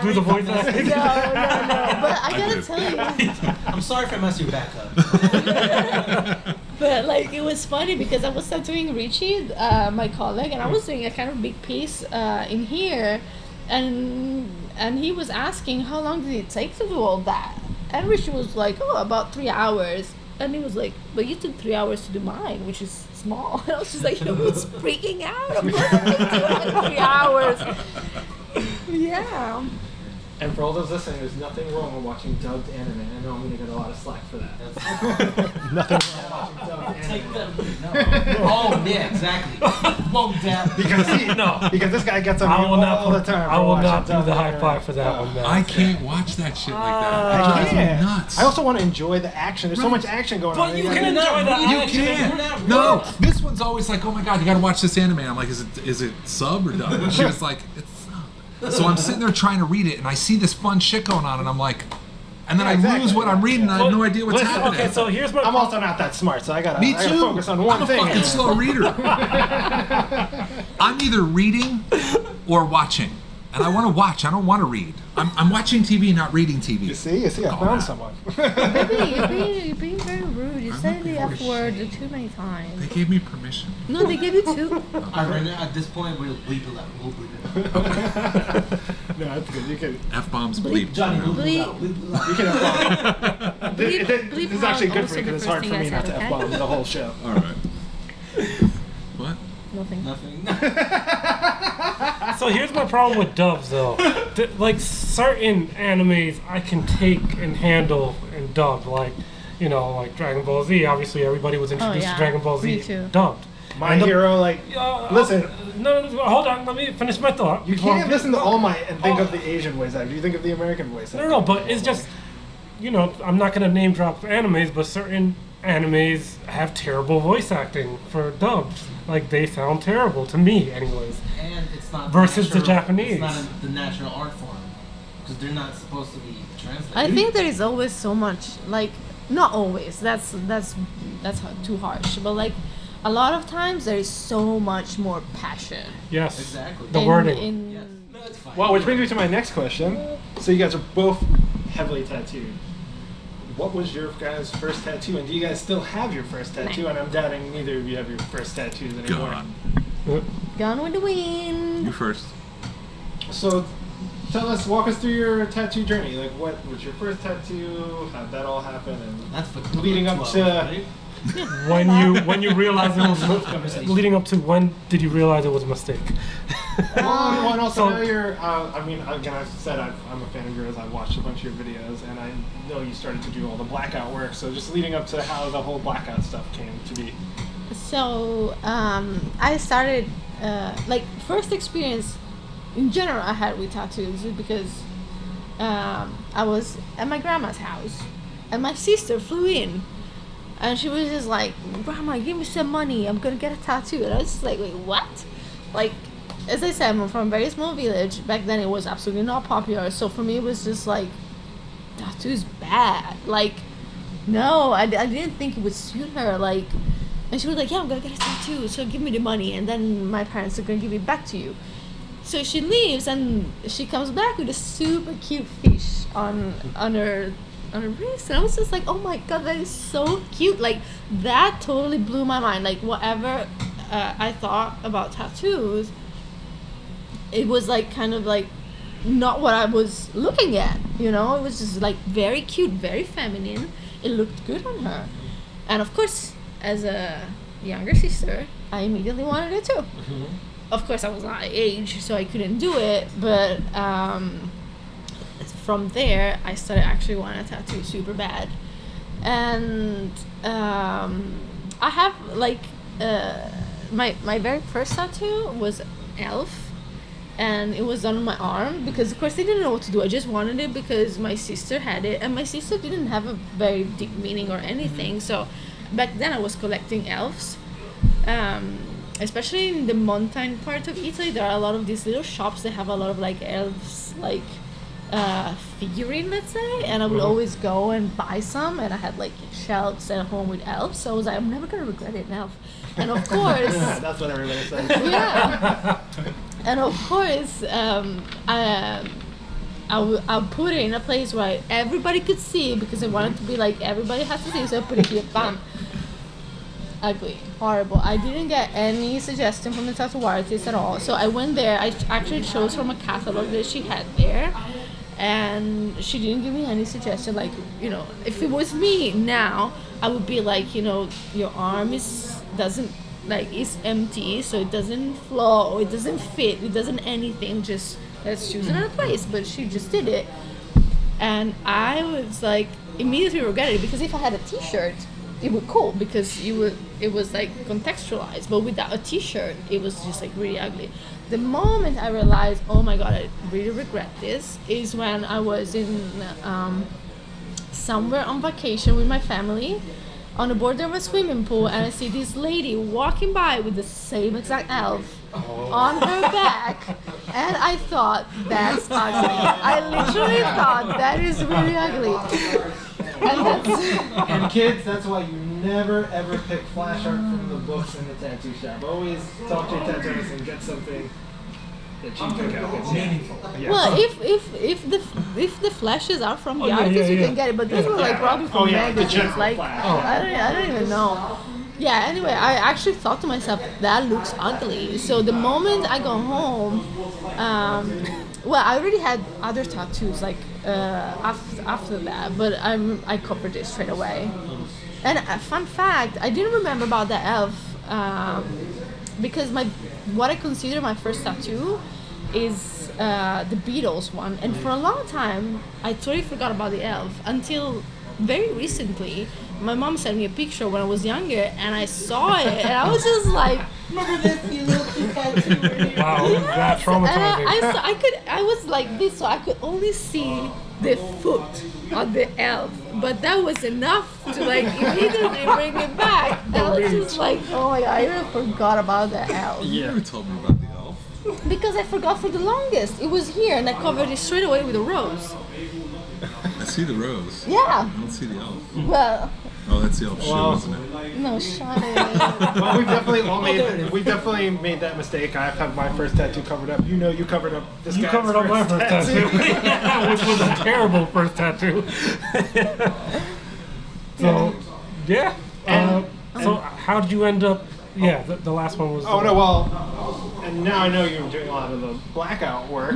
do the voice acting? No. But I gotta tell you, I'm sorry if I messed your back up. but like it was funny because I was tattooing Richie, my colleague, and I was doing a kind of big piece in here, and he was asking how long did it take to do all that, and Richie was like, oh, about 3 hours. And he was like, but you took 3 hours to do mine, which is small. And I was just like, he was freaking out. I'm like, 3 hours. Yeah. And for all those listening, there's nothing wrong with watching dubbed anime. I know I'm going to get a lot of slack for that. Nothing wrong with watching dubbed Take anime. them. No. Oh, yeah, exactly. Won't dab. Because this guy gets on I me will not. all the time. I for will watching not do dubbed the high anime. five for that one, man. I can't watch that shit like that. I It drives me can't. nuts. I also want to enjoy the action. There's so much action going on. But you gotta- can enjoy the You action. can't. No, this one's always like, oh my god, you gotta watch this anime. I'm like, is it sub or dub? And she was like, it's sub. So I'm sitting there trying to read it, and I see this fun shit going on, and I'm like, and then Yeah, I exactly. lose what I'm reading, and I have no idea what's Listen, happening. okay, so here's my I'm problem. also not that smart, so I gotta, Me I gotta too. focus on one I'm a thing. fucking slow reader. I'm either reading or watching, and I want to watch. I don't want to read. I'm watching TV, not reading TV. You see, I found someone. Baby, you're being very rude. You I'm said not the being F word rude. too many times. They gave me permission. No, they gave you two. Right now, at this point, we'll bleep it out. We'll bleep it out. No, that's good. You can. F-bombs Bleep. bleep. Johnny, we'll bleep it Bleep. out. Bleep it out. You can F-bomb. Bleep This is actually out good also for you the because it's first hard thing for I me not said, to okay? F-bomb the whole show. All right. What? Nothing. Nothing. So here's my problem with dubs, though. Like certain animes, I can take and handle and dub. Like, you know, like Dragon Ball Z. Obviously, everybody was introduced yeah. to Dragon Ball Me Z too. dubbed. My And the- hero, like, listen. No, hold on. Let me finish my thought. You can't listen to All Might and think of the Asian voice actor. You think of the American voice actor. No, but it's just, you know, I'm not gonna name drop animes, but certain animes have terrible voice acting for dubs. Like they sound terrible to me, anyways. And it's not Versus the natural- Japanese. It's not the natural art form because they're not supposed to be translated. I think there is always so much, like, not always. That's too harsh. But like, a lot of times there is so much more passion. Yes. Exactly. The wording. Yes. No, it's fine. Well, which brings me to my next question. So you guys are both heavily tattooed. What was your guys' first tattoo, and do you guys still have your first tattoo? And I'm doubting neither of you have your first tattoos anymore. God. Gone with the wind. You first. So, walk us through your tattoo journey. Like, what was your first tattoo? How'd that all happen? And That's for leading up 12, to- right? When you realize it was Conversation. leading up to when did you realize it was a mistake? Well, and also So- now you're. I mean, again, I've said I'm a fan of yours. I've watched a bunch of your videos, and I know you started to do all the Blackout work. So, just leading up to how the whole Blackout stuff came to be. So I started like first experience in general I had with tattoos is because I was at my grandma's house and my sister flew in and she was just like, "Grandma, give me some money. I'm gonna get a tattoo." And I was just like, "Wait, what?" Like, as I said, I'm from a very small village. Back then, it was absolutely not popular. So for me, it was just like, tattoo's bad. Like, no, I didn't think it would suit her. Like, and she was like, "Yeah, I'm gonna get a tattoo. So give me the money, and then my parents are gonna give it back to you." So she leaves, and she comes back with a super cute fish on her wrist, and I was just like, "Oh my god, that is so cute!" Like, that totally blew my mind. Like, whatever I thought about tattoos, it was like kind of like not what I was looking at. You know, it was just like very cute, very feminine. It looked good on her, and of course, as a younger sister, I immediately wanted it too. Of course, I was not age, so I couldn't do it. But from there, I started actually wanting a tattoo super bad, and I have like my very first tattoo was elf, and it was on my arm because of course they didn't know what to do. I just wanted it because my sister had it, and my sister didn't have a very deep meaning or anything. So back then I was collecting elves. Especially in the mountain part of Italy, there are a lot of these little shops that have a lot of like elves, like figurine, let's say, and I would always go and buy some, and I had like shelves at home with elves, so I was like, I'm never gonna regret it now. And of course, That's what everybody says. yeah, and of course, I'll put it in a place where everybody could see because I wanted to be like everybody has to see, so I put it here, bam. Ugly, horrible. I didn't get any suggestion from the tattoo artist at all. So I went there. I actually chose from a catalog that she had there, and she didn't give me any suggestion. Like, you know, if it was me now, I would be like, you know, your arm is empty, so it doesn't flow, it doesn't fit, it doesn't anything. Just let's choose another place. But she just did it. And I was like, immediately regretted it, because if I had a t-shirt, it would cool, because it was like contextualized. But without a t-shirt, it was just like really ugly. The moment I realized, oh my god, I really regret this, is when I was in somewhere on vacation with my family on the border of a swimming pool, and I see this lady walking by with the same exact elf on her back, and I thought, that's ugly. I literally thought, that is really ugly. And kids, that's why you never ever pick flash art from the books in the tattoo shop. Always talk to your tattooist and get something that you pick out that's meaningful. Yeah. Well, if the flashes are from the artist, you can get it. But these were like probably from magazines. Like I don't even know. Yeah. Anyway, I actually thought to myself, that looks ugly. So the moment I go home, well, I already had other tattoos like after that, but I covered it straight away. And a fun fact, I didn't remember about the elf because what I consider my first tattoo is the Beatles one, and for a long time I totally forgot about the elf until very recently. My mom sent me a picture when I was younger, and I saw it, and I was just like, Remember this, you little kid tattoo? Wow, that traumatizing. And I was like this, so I could only see the foot on the elf, but that was enough to like immediately bring it back. I was just like, oh my god, I even forgot about the elf. You never told me about the elf. Because I forgot for the longest. It was here, and I covered it straight away with a rose. I see the rose. Yeah. I don't see the elf. Well, Oh, that's the elf shoe, isn't it? no, shut it. Well, we definitely made that mistake. I've had my first tattoo covered up. You know, you covered up this You guy's covered up my first tattoo, yeah, which was a terrible first tattoo. So, yeah. So, how did you end up? Yeah, the last one was. Oh no, well, and now I know you're doing a lot of the Blackout work.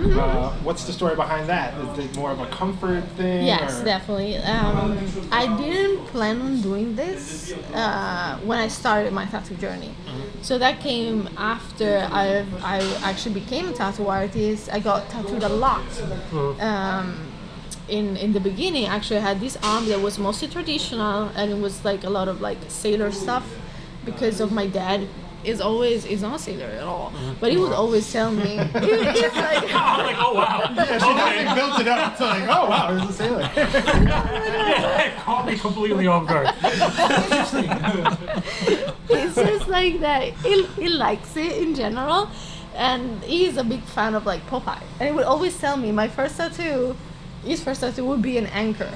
What's the story behind that? Is it more of a comfort thing? Yes, or? definitely. I didn't plan on doing this when I started my tattoo journey. So that came after I actually became a tattoo artist. I got tattooed a lot. In the beginning, actually, I had this arm that was mostly traditional, and it was like a lot of like sailor stuff, because of my dad. Is not a sailor at all, but he would always tell me. He's like, I'm like, oh wow. Yeah, she definitely built it up to like, oh wow, there's a sailor. It caught me completely off guard. It's just like that. He likes it in general, and he's a big fan of like Popeye. And he would always tell me his first tattoo would be an anchor.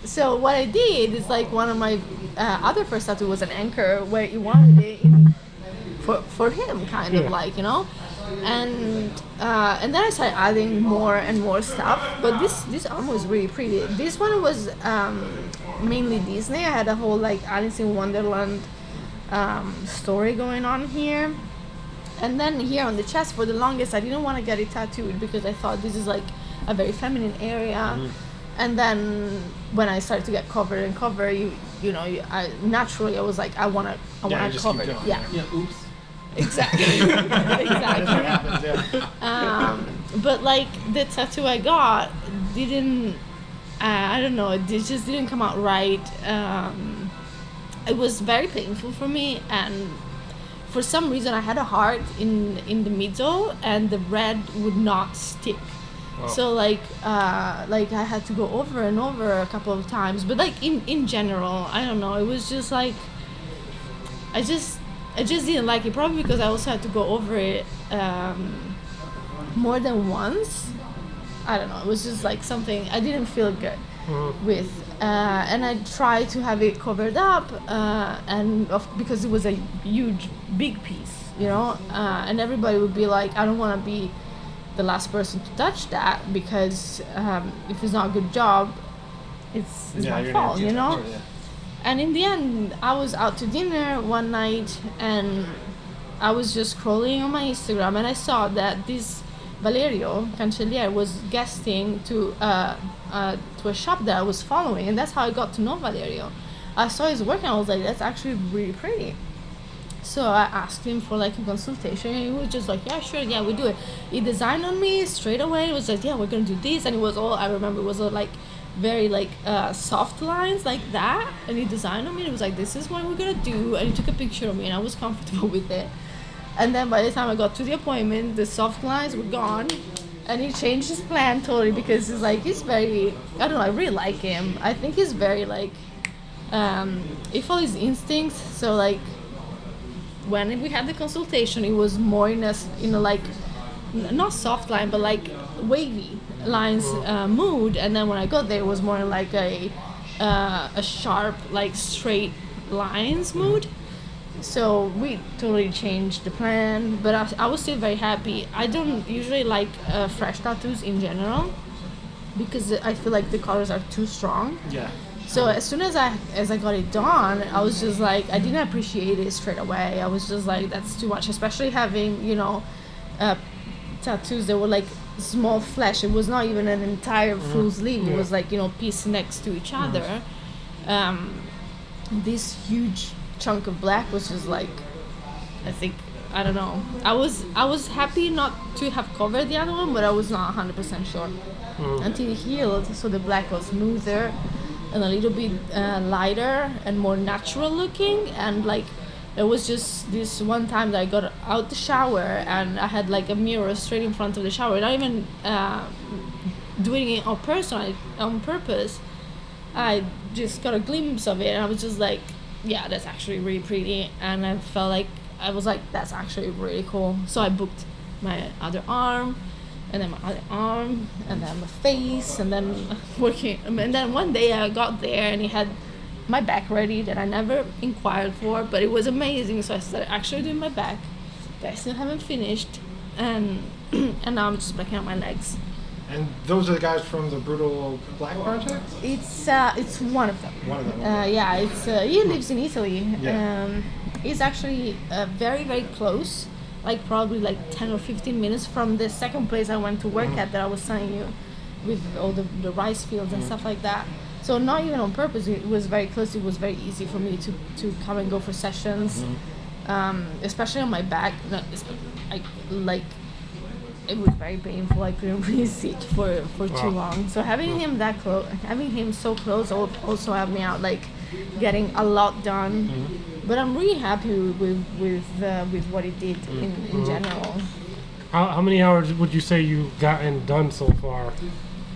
So what I did is like one of my other first tattoo was an anchor where he wanted it for him, kind of like, you know. And then I started adding more and more stuff. But this arm was really pretty. This one was mainly Disney. I had a whole like Alice in Wonderland story going on here. And then here on the chest, for the longest, I didn't want to get it tattooed because I thought this is like a very feminine area. And then when I started to get cover, naturally I was like, I want to cover it. Yeah. Oops. Exactly. Exactly. But like the tattoo I got didn't, I don't know, it just didn't come out right. It was very painful for me, and for some reason I had a heart in the middle, and the red would not stick. Oh. So like I had to go over and over a couple of times, but like in general, I don't know, it was just like I just didn't like it, probably because I also had to go over it more than once. I don't know, it was just like something I didn't feel good with, and I tried to have it covered up, because it was a huge, big piece, you know, and everybody would be like, I don't want to be the last person to touch that, because if it's not a good job, it's my fault, you know. Sure, yeah. And in the end, I was out to dinner one night, and I was just scrolling on my Instagram, and I saw that this Valerio Cancelliere was guesting to a shop that I was following, and that's how I got to know Valerio. I saw his work, and I was like, that's actually really pretty. So I asked him for like a consultation, and he was just like, yeah, sure, yeah, we do it. He designed on me straight away. It was like, yeah, we're gonna do this, and it was all, I remember it was all like very like soft lines like that, and he designed on me, and it was like, this is what we're gonna do, and he took a picture of me, and I was comfortable with it. And then by the time I got to the appointment, the soft lines were gone, and he changed his plan totally, because he's like, he's very, I don't know, I really like him. I think he's very like, he follows his instincts. So like, when we had the consultation, it was more in a like, not soft line, but like wavy lines mood. And then when I got there, it was more in like a sharp, like straight lines mood. So we totally changed the plan, but I was still very happy. I don't usually like fresh tattoos in general, because I feel like the colors are too strong. Yeah. So as soon as I got it done, I was just like, I didn't appreciate it straight away. I was just like, that's too much, especially having, you know, tattoos that were like small flesh. It was not even an entire full sleeve. It was like, you know, pieces next to each other. This huge chunk of black was just like, I think, I don't know. I was happy not to have covered the other one, but I was not 100% sure until it healed. So the black was smoother and a little bit lighter and more natural looking. And like, it was just this one time that I got out the shower and I had like a mirror straight in front of the shower, not even doing it on purpose. I just got a glimpse of it, and I was just like, yeah, that's actually really pretty. And I felt like, I was like, that's actually really cool. So I booked my other arm, and then my other arm, and then my face, and then working. And then one day I got there and he had my back ready that I never inquired for, but it was amazing. So I started actually doing my back, but I still haven't finished. And now I'm just blacking out my legs. And those are the guys from the Brutal Black Project? It's one of them. One of them. Yeah, it's he lives in Italy. Yeah. He's actually very, very close, like probably like 10 or 15 minutes from the second place I went to work at that I was telling you, with all the rice fields and stuff like that. So not even on purpose, it was very close. It was very easy for me to come and go for sessions, especially on my back. It was very painful. I couldn't really sit for too long. So having him that close, having him so close, also helped me out, like getting a lot done. But I'm really happy with what he did in general. How many hours would you say you've gotten done so far?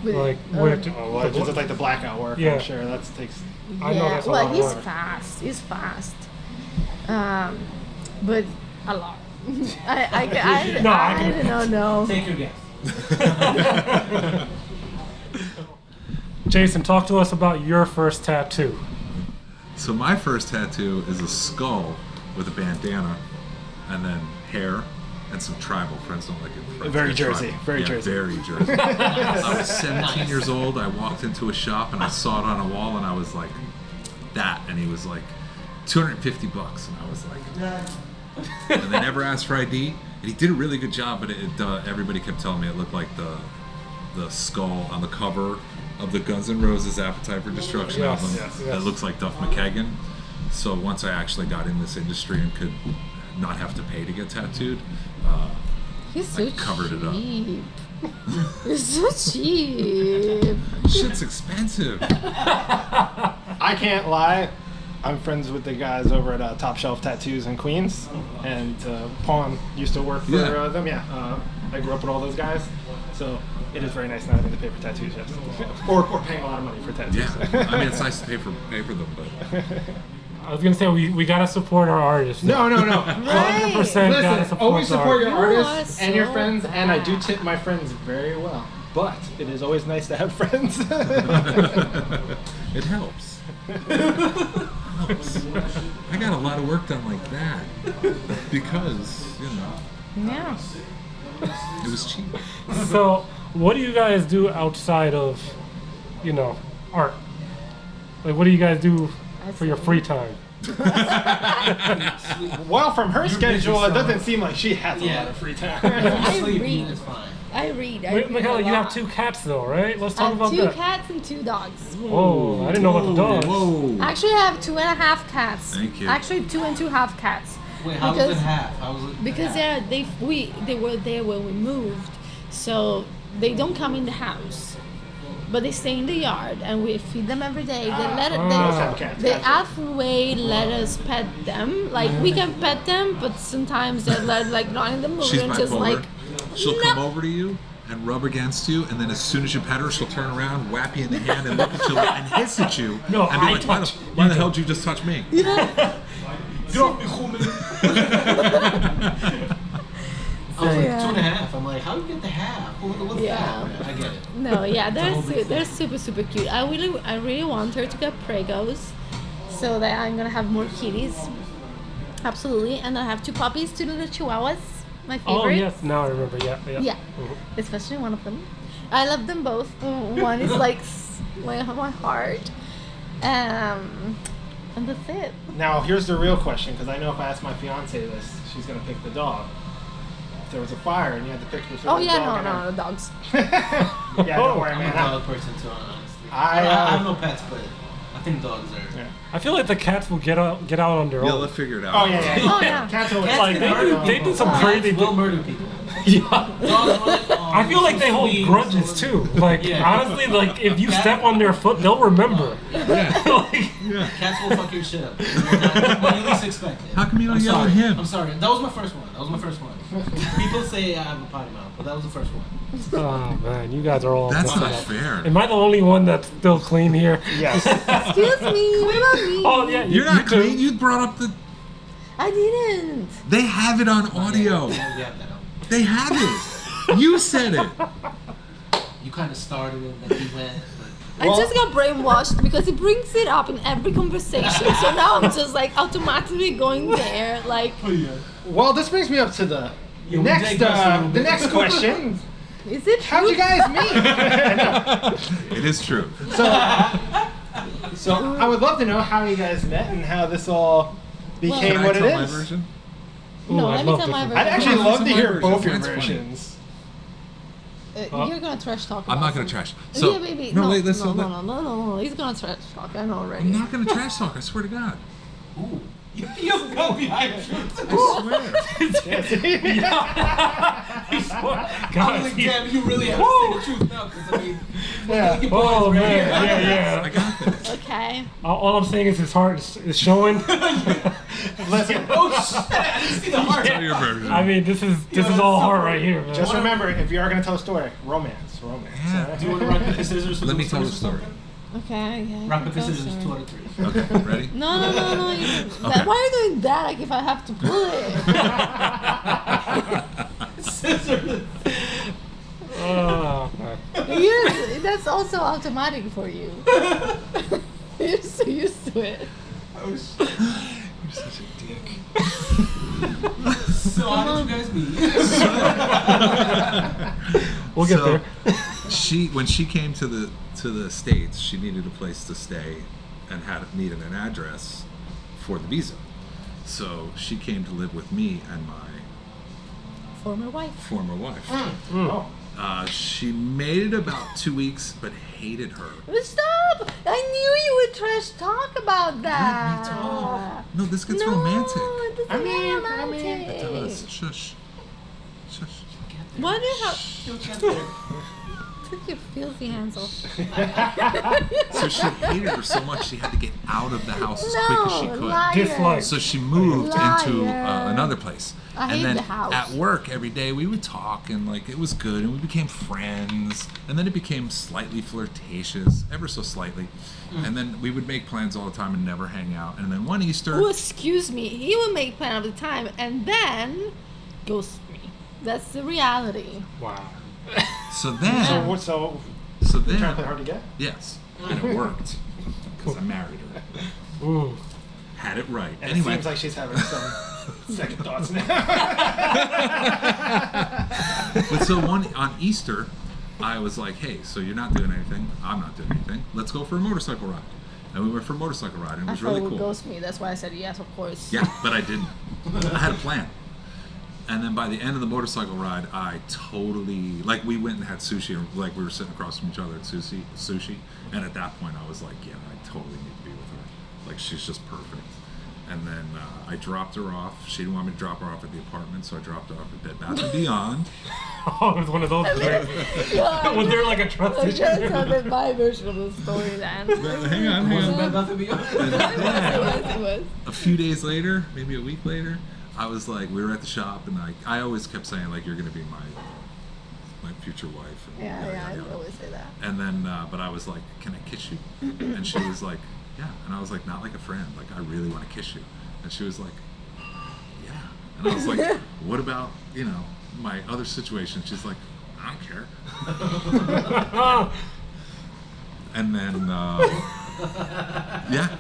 Like just like the blackout work. Yeah. I'm sure that takes. I know that's a well, lot of he's work. fast. He's fast, but a lot. I don't know. Take your guess. Jason, talk to us about your first tattoo. So my first tattoo is a skull with a bandana, and then hair, and some tribal. Friends don't like it. Friends Very get Jersey. tribal. Very Yeah, Jersey. Very Jersey. I was 17 years old. I walked into a shop and I saw it on a wall, and I was like, that. And he was like, $250, and I was like, and they never asked for ID. And he did a really good job, but everybody kept telling me it looked like the skull on the cover of the Guns N' Roses Appetite for Destruction album. Yes. That looks like Duff McKagan. So once I actually got in this industry and could not have to pay to get tattooed, He's so I covered it up. cheap. He's so cheap. Shit's expensive. I can't lie. I'm friends with the guys over at Top Shelf Tattoos in Queens, and Pawn used to work for them. Yeah, I grew up with all those guys, so it is very nice not having to pay for tattoos, yes. or paying a lot of money for tattoos. Yeah, I mean it's nice to pay for them, but I was gonna say we gotta support our artists. No. 100% gotta Listen, support always the support your You artists are and your so friends, and I do bad. tip my friends very well. But it is always nice to have friends. it helps. I got a lot of work done like that because, Yeah. it was cheap. So, what do you guys do outside of, art? Like, what do you guys do for your free time? Well, from her schedule, busy, it doesn't seem like she has a lot of free time. I Sleep, read. it's fine. I read. Michaela, a you have lot. 2 cats though, right? Let's I talk have about 2 that. cats and 2 dogs. Whoa, I didn't know about the dogs. Whoa. Actually, I have 2.5 cats. Thank you. Actually, 2 and 2.5 cats. Wait, how was it half? How was it? Because half? they were there when we moved, so they don't come in the house, but they stay in the yard, and we feed them every day. They halfway let us pet them. Like we can pet them, but sometimes they're like not in the mood She's and bipolar. just like She'll no. come over to you and rub against you, and then as soon as you pet her, she'll turn around, whap you in the hand, and look at you and hiss at you, No, and be I like, touch. why the hell did you just touch me? Get off me, woman. I was like Yeah. 2.5. I'm like, how do you get the half? What's Yeah. that? I get it. No, yeah, whole big they're thing. super cute. I really want her to get pregos, so that I'm gonna have more kitties. Absolutely, and I have 2 puppies, 2 little chihuahuas, my favorite. Oh yes, now I remember. Yeah. Yeah, Mhm. especially one of them. I love them both. One is like my heart, and that's it. Now, here's the real question, because I know if I ask my fiance this, she's going to pick the dog. If there was a fire and you had to pick between Oh the yeah, dog no, and the dogs. Yeah, don't worry, I'm a man. dog person too, honestly. I, I have no pets, but I think dogs are. Yeah. I feel like the cats will get out on their Yeah, own. let's figure it out. Oh, yeah. Oh, yeah. Cats will Cats Like can they murder do, they people. do some Cats crazy. will murder people. Yeah. Dogs are like, oh, I feel like so they hold sweet, grudges so- too. Like Yeah. honestly, like if you step on their foot, they'll remember. Like, Cats will fuck your shit up when you least expect it. How come you don't I'm yell sorry. at him? I'm sorry. That was my first one. People say I have a potty mouth, but that was the first one. oh man, you guys are all. That's messed not up. fair. Am I the only one that's still clean here? Yes. Excuse me, what about me? Oh yeah, You're not too. clean. You brought up the. I didn't. They have it on audio. Yeah, we have that. They have it. You said it. You kind of started it, then he went. I just got brainwashed because he brings it up in every conversation. So now I'm just like automatically going there. Like, Well, this brings me up to the Yeah, we next digress a little bit. question. is it How'd you true? guys meet? It is true. So I would love to know how you guys met and how this all became Can I what it tell my is. version? No, Ooh, let I'd me love tell my to- version. I'd actually Come on, love to listen to hear my both version. your Mine's funny. versions. You're gonna trash talk. I'm about not gonna something. trash. So yeah, baby. no, wait. Let's no. He's gonna trash talk. I know already. I'm not gonna trash talk. I swear to God. Ooh. You go behind truth. I swear. I'm Guys, like, damn, you really have to say the truth now, because I mean, Yeah. your oh boys right man, here. yeah. I got this. Okay. All I'm saying is his heart is showing. Listen, Oh shit! I didn't see the heart. Tell your version. I mean, this is all heart right here, man. just remember, if you are going to tell a story, romance. Yeah. alright? Do you want to rock paper scissors? Let me tell the story. Okay. Rock paper scissors, 2 out of 3. Okay, ready? No. Okay. Why are you doing that? Like if I have to pull it. Scissors. Oh, man. That's also automatic for you. You're so used to it. You're such a dick. So how did you guys meet? We'll get So, there. when she came to the States, she needed a place to stay and needed an address for the visa. So she came to live with me and my Former wife. former wife. Oh. She made it about 2 weeks, but hated her. Stop! I knew you would trash talk about that. No, this gets no, romantic. It doesn't I mean, get I romantic. mean, It does. Shush. Shush. Why do you have You'll get there. took your filthy hands off? So she hated her so much she had to get out of the house as quick as she No, could. liar. Dislike. So she moved into Liar. another place. I and hate then the house. at work every day we would talk and like it was good and we became friends. And then it became slightly flirtatious, ever so slightly. And then we would make plans all the time and never hang out. And then one Easter, Oh, excuse me. He would make plan all the time and then ghost me. That's the reality. Wow. so then, So so you're trying to then, play hard to get? yes, and it worked because I married her. Ooh. Had it right. And Anyway, it seems like she's having some second thoughts now. but so on Easter, I was like, hey, so you're not doing anything, I'm not doing anything. Let's go for a motorcycle ride. And we went for a motorcycle ride, and it I was thought really it would cool. ghost me. That's why I said yes, of course. Yeah, but I didn't. I had a plan. And then by the end of the motorcycle ride, I totally, like, we went and had sushi, like, we were sitting across from each other at sushi. And at that point, I was like, yeah, I totally need to be with her. Like, she's just perfect. And then I dropped her off. She didn't want me to drop her off at the apartment, so I dropped her off at Bed Bath & Beyond. Oh, it was one of those things. Was there like a trust I issue? just sounded my version of the story then. Hang on. It was. A few days later, maybe a week later, I was like, we were at the shop, and I always kept saying, like, you're going to be my future wife. And Yeah, yada, I yada. always say that. And then, but I was like, can I kiss you? And she was like, yeah. And I was like, not like a friend. Like, I really want to kiss you. And she was like, yeah. And I was like, what about, my other situation? She's like, I don't care. And then,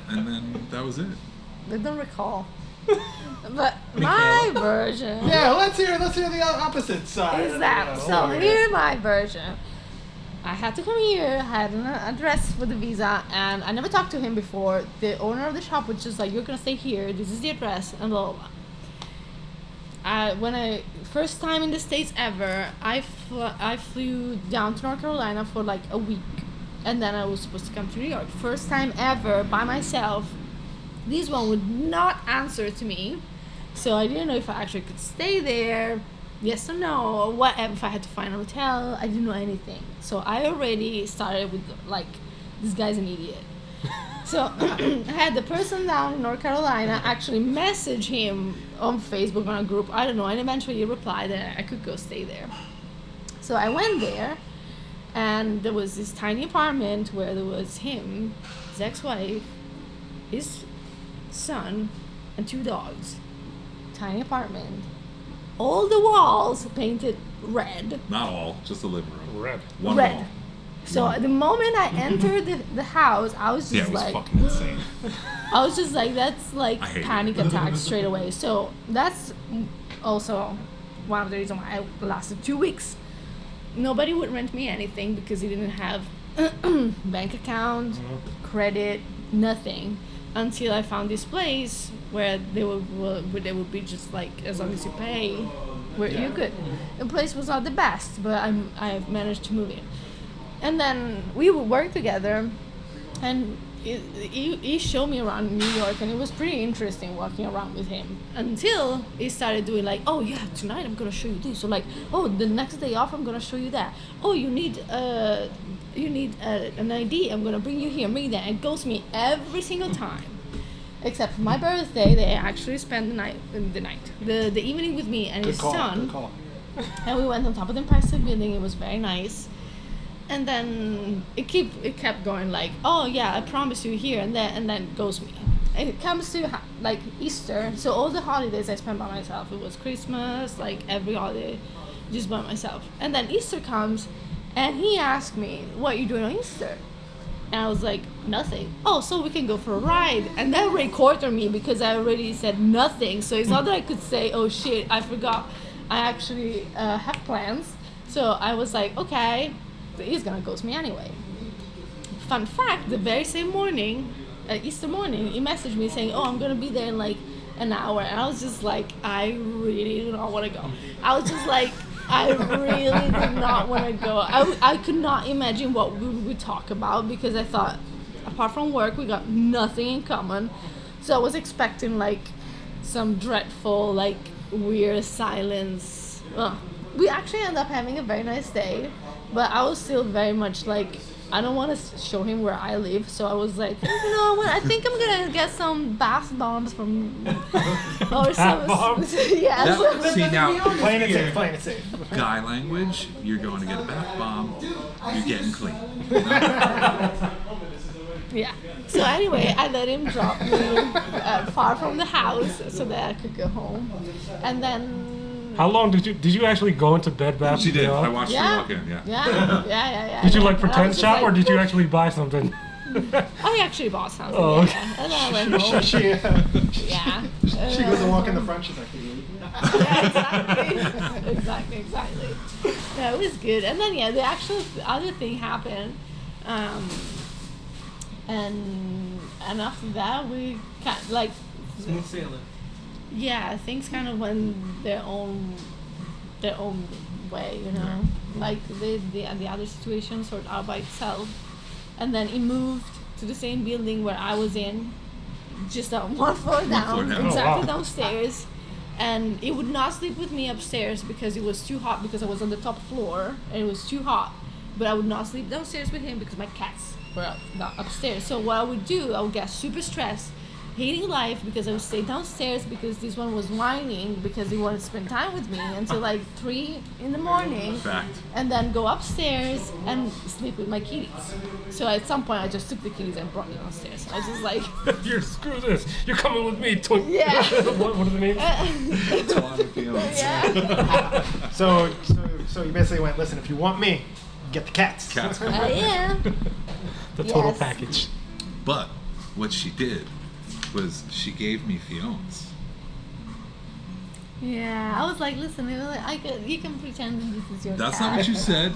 and then that was it. I don't recall. But my version Yeah, let's hear the opposite side. is that. So here's my version. I had to come here, I had an address for the visa, and I never talked to him before. The owner of the shop was just like, you're gonna stay here, this is the address, and blah, blah, blah. When I first time in the States ever, I flew down to North Carolina for like a week, and then I was supposed to come to New York. First time ever by myself. This one would not answer to me, so I didn't know if I actually could stay there, yes or no, or what if I had to find a hotel. I didn't know anything, so I already started with like, this guy's an idiot. So I had the person down in North Carolina actually message him on Facebook on a group, I don't know, and eventually he replied that I could go stay there. So I went there, and there was this tiny apartment where there was him, his ex-wife, his son, and 2 dogs. Tiny apartment. All the walls painted red. Not all, just the living room. Red. One Red. wall. So the moment I entered the house, I was Yeah, just it was like, fucking insane. I was just like, that's like I hate panic it. attack straight away. So that's also one of the reasons why I lasted 2 weeks. Nobody would rent me anything because he didn't have bank account, credit, nothing. Until I found this place where they would be just like, as long as you pay, where you're good. The place was not the best, but I've managed to move in. And then we would work together, and he showed me around New York, and it was pretty interesting walking around with him until he started doing like, oh yeah, tonight I'm gonna show you this, or like, oh, the next day off I'm gonna show you that, oh you need an ID, I'm gonna bring you here, bring that, and ghosts me every single time. Except for my birthday, they actually spent the evening with me and his son. Good call. And we went on top of the Empire State Building. It was very nice. And then it kept going like, oh yeah, I promise you here, and then goes me. And it comes to like Easter, so all the holidays I spent by myself. It was Christmas, like every holiday, just by myself. And then Easter comes, and he asked me, what are you doing on Easter? And I was like, nothing. Oh, so we can go for a ride. And that already cornered me because I already said nothing. So it's not that I could say, oh shit, I forgot. I actually have plans. So I was like, okay, he's gonna ghost me anyway. Fun fact, the very same morning, Easter morning, he messaged me saying, oh, I'm gonna be there in like an hour. And I was just like, I really do not want to go. I was just like, I really did not want to go. I could not imagine what we would talk about because I thought, apart from work, we got nothing in common. So I was expecting like some dreadful, like weird silence. We actually ended up having a very nice day, but I was still very much like, I don't want to show him where I live, so I was like, I think I'm gonna get some bath bombs from, or some, yeah. See now, Playing it safe. guy language, you're going to get a bath bomb, you're getting clean. Yeah. So anyway, I let him drop me far from the house so that I could go home, and then. How long did you actually go into Bed Bath? She did. Beyond? I watched her walk in. Yeah. Yeah. Did you like And I pretend was just shop, or like, did you actually buy something? I actually bought something. Oh, okay. Yeah. And then I went home. She goes to walk in the front. She's like, Yeah, exactly. Yeah, it was good. And then the other thing happened, and after that we kind like. Smooth sailing. Yeah, things kind of went their own way, you know. Like the other situation sorted out by itself, and then it moved to the same building where I was in just one floor floor down, down. exactly Oh, wow. downstairs. And he would not sleep with me upstairs because it was too hot because I was on the top floor and it was too hot. But I would not sleep downstairs with him because my cats were not upstairs. So what I would do, I would get super stressed, hating life because I would stay downstairs because this one was whining because he wanted to spend time with me until like 3 in the morning. Fact. And then go upstairs and sleep with my kitties. So at some point I just took the kitties and brought them downstairs. I was just like, You're screw this. You're coming with me. Twink. Yeah. what are the names? Twine feelings. yeah. So you basically went, listen, if you want me, get the cats. Cats come Yeah. The total Yes. package. But what she did was she gave me fiance. Yeah, I was like, listen, you can pretend that this is your That's cat. not what you said.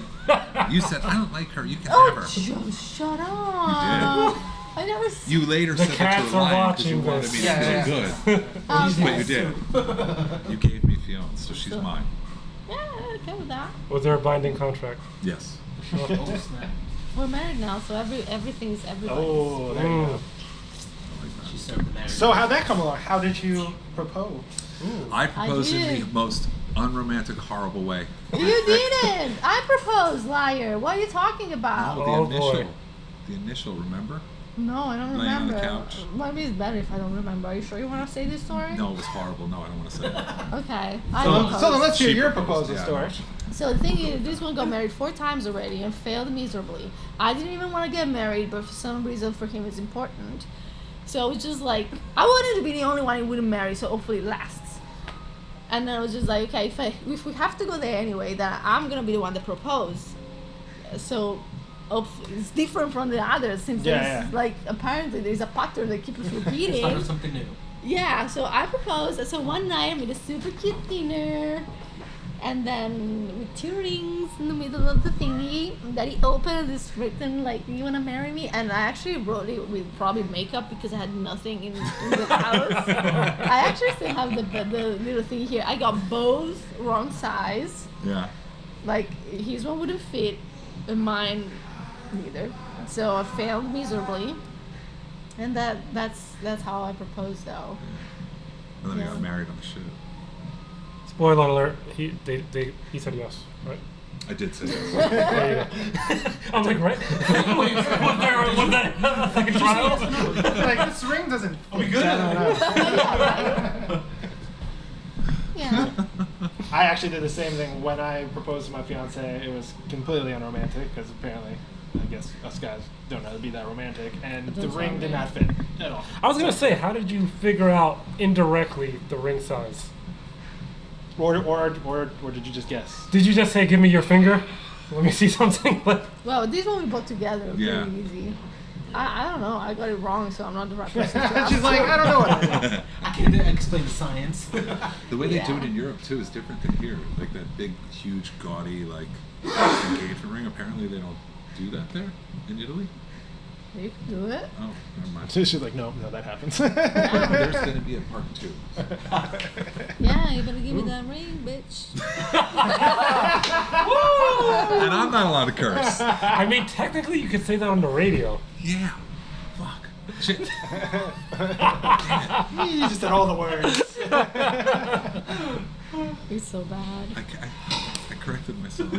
You said, I don't like her. You can Oh, have her. shut up. I never s- You later The said that cats you were are lying because you watching wanted this. me to Yeah, feel yeah. good. Okay. But you did. You gave me fiance, so she's mine. Yeah, okay with that. Was there a binding contract? Yes. Oh, snap. We're married now, so everything's everybody. Oh, there you Mm. go. She served the marriage. So how'd that come along? How did you propose? I proposed in did. the most unromantic, horrible way. You didn't. I proposed, liar. What are you talking about? No, Oh, the initial. boy. The initial, remember? No, I don't Laying on the remember. couch. Maybe it's better if I don't remember. Are you sure you want to say this story? No, it was horrible. No, I don't want to say it. Okay. So then let's hear She your proposed, proposal yeah. story. So the thing is, this one got married 4 times already and failed miserably. I didn't even want to get married, but for some reason for him it's important. So it was just like, I wanted to be the only one he wouldn't marry, so hopefully it lasts. And then I was just like, okay, if we have to go there anyway, then I'm going to be the one that proposed. So it's different from the others since there's like, apparently there's a pattern that keeps repeating. Started something new. Yeah, so I proposed. So one night I made a super cute dinner, and then with 2 rings in the middle of the thingy that he opened, this written like, "You wanna marry me?" And I actually wrote it with probably makeup because I had nothing in the house. I actually still have the little thing here. I got both wrong size. Yeah. Like his one wouldn't fit, and mine neither. So I failed miserably. And that's how I proposed though. And then I Yeah. got married on the ship. Spoiler alert. He said yes, right? I did say yes. There you go. I was like, right? was that a second trial? Like, this ring doesn't. Are we good? Yeah. I actually did the same thing when I proposed to my fiance. It was completely unromantic because apparently, I guess us guys don't know how to be that romantic, and the That's ring right, did yeah. not fit at all. I was gonna say, how did you figure out indirectly the ring size? Or did you just guess? Did you just say, "Give me your finger"? Let me see something. Well, this one we bought together. Yeah. Pretty easy. I don't know. I got it wrong, so I'm not the right person to ask. She's like, I don't know what I did. I can't explain the science. The way they do Yeah. it in Europe too is different than here. Like that big, huge, gaudy, like engagement ring. Apparently they don't do that there in Italy. You can do it. Oh, never mind. She's like, no, that happens. There's gonna be a part 2. Yeah, you better give me that ring, bitch. And I'm not allowed to curse. I mean, technically, you could say that on the radio. Yeah. Fuck. Shit. You just said all the words. You're so bad. I corrected myself.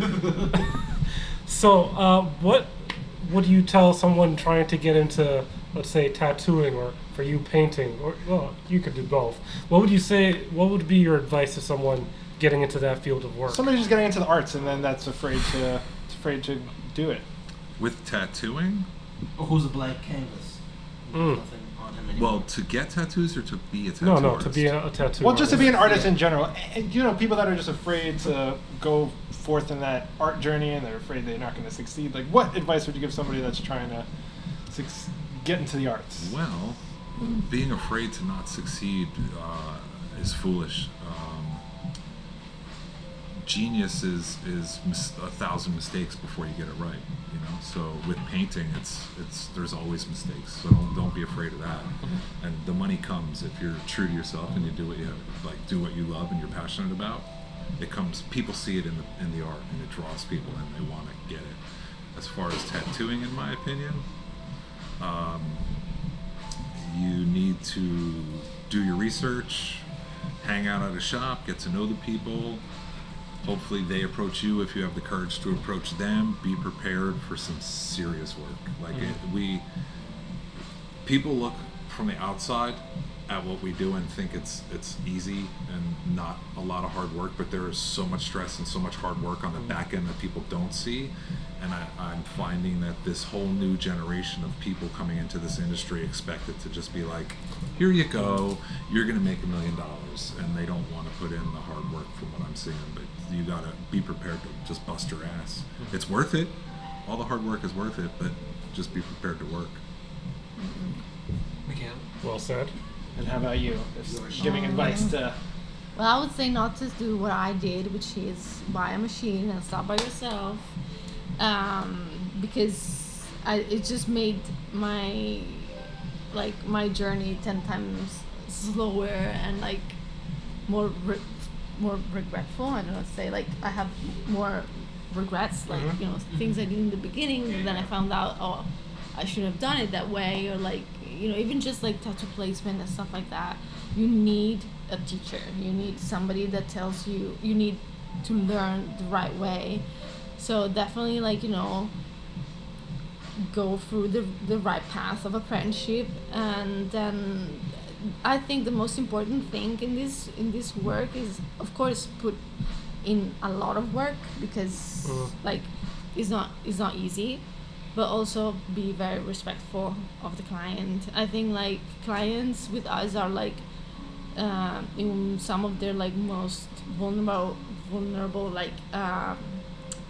So, what would you tell someone trying to get into, let's say, tattooing, or for you, painting, or well, you could do both? What would you say? What would be your advice to someone getting into that field of work? Somebody's just getting into the arts and then that's afraid to do it. With tattooing, Or who's a blank canvas? Mm. Nothing on him anymore. well, to get tattoos or to be a tattoo No, artist? to be a tattoo. Well, just to be an artist. artist in general. And, you know, people that are just afraid to go forth in that art journey and they're afraid they're not going to succeed. Like, what advice would you give somebody that's trying to get into the arts? Well, being afraid to not succeed is foolish. Genius is 1,000 mistakes before you get it right. You know, so with painting, it's there's always mistakes. So don't be afraid of that. And the money comes if you're true to yourself and you do what you do what you love and you're passionate about. It comes. People see it in the art and it draws people and they want to get it. As far as tattooing, in my opinion, You need to do your research, hang out at a shop, get to know the people. Hopefully they approach you if you have the courage to approach them. Be prepared for some serious work. Like people look from the outside at what we do and think it's easy and not a lot of hard work, but there is so much stress and so much hard work on the back end that people don't see. And I'm finding that this whole new generation of people coming into this industry expect it to just be like, here you go, you're gonna make $1 million, and they don't want to put in the hard work from what I'm seeing. But you gotta be prepared to just bust your ass. It's worth it. All the hard work is worth it, but just be prepared to work. Michela? Well said. And how about you? Just giving advice to. Well, I would say not to do what I did, which is buy a machine and start by yourself, because it just made my journey 10 times slower and like more regretful. I don't know what to say. Like I have more regrets, like things I did in the beginning, and then I found out, oh, I shouldn't have done it that way, or like even just like tattoo placement and stuff like that. You need a teacher. You need somebody that tells you. You need to learn the right way. So definitely go through the right path of apprenticeship, and then I think the most important thing in this work is, of course, put in a lot of work, because it's not easy, but also be very respectful of the client. I think like clients with us are like in some of their like most vulnerable like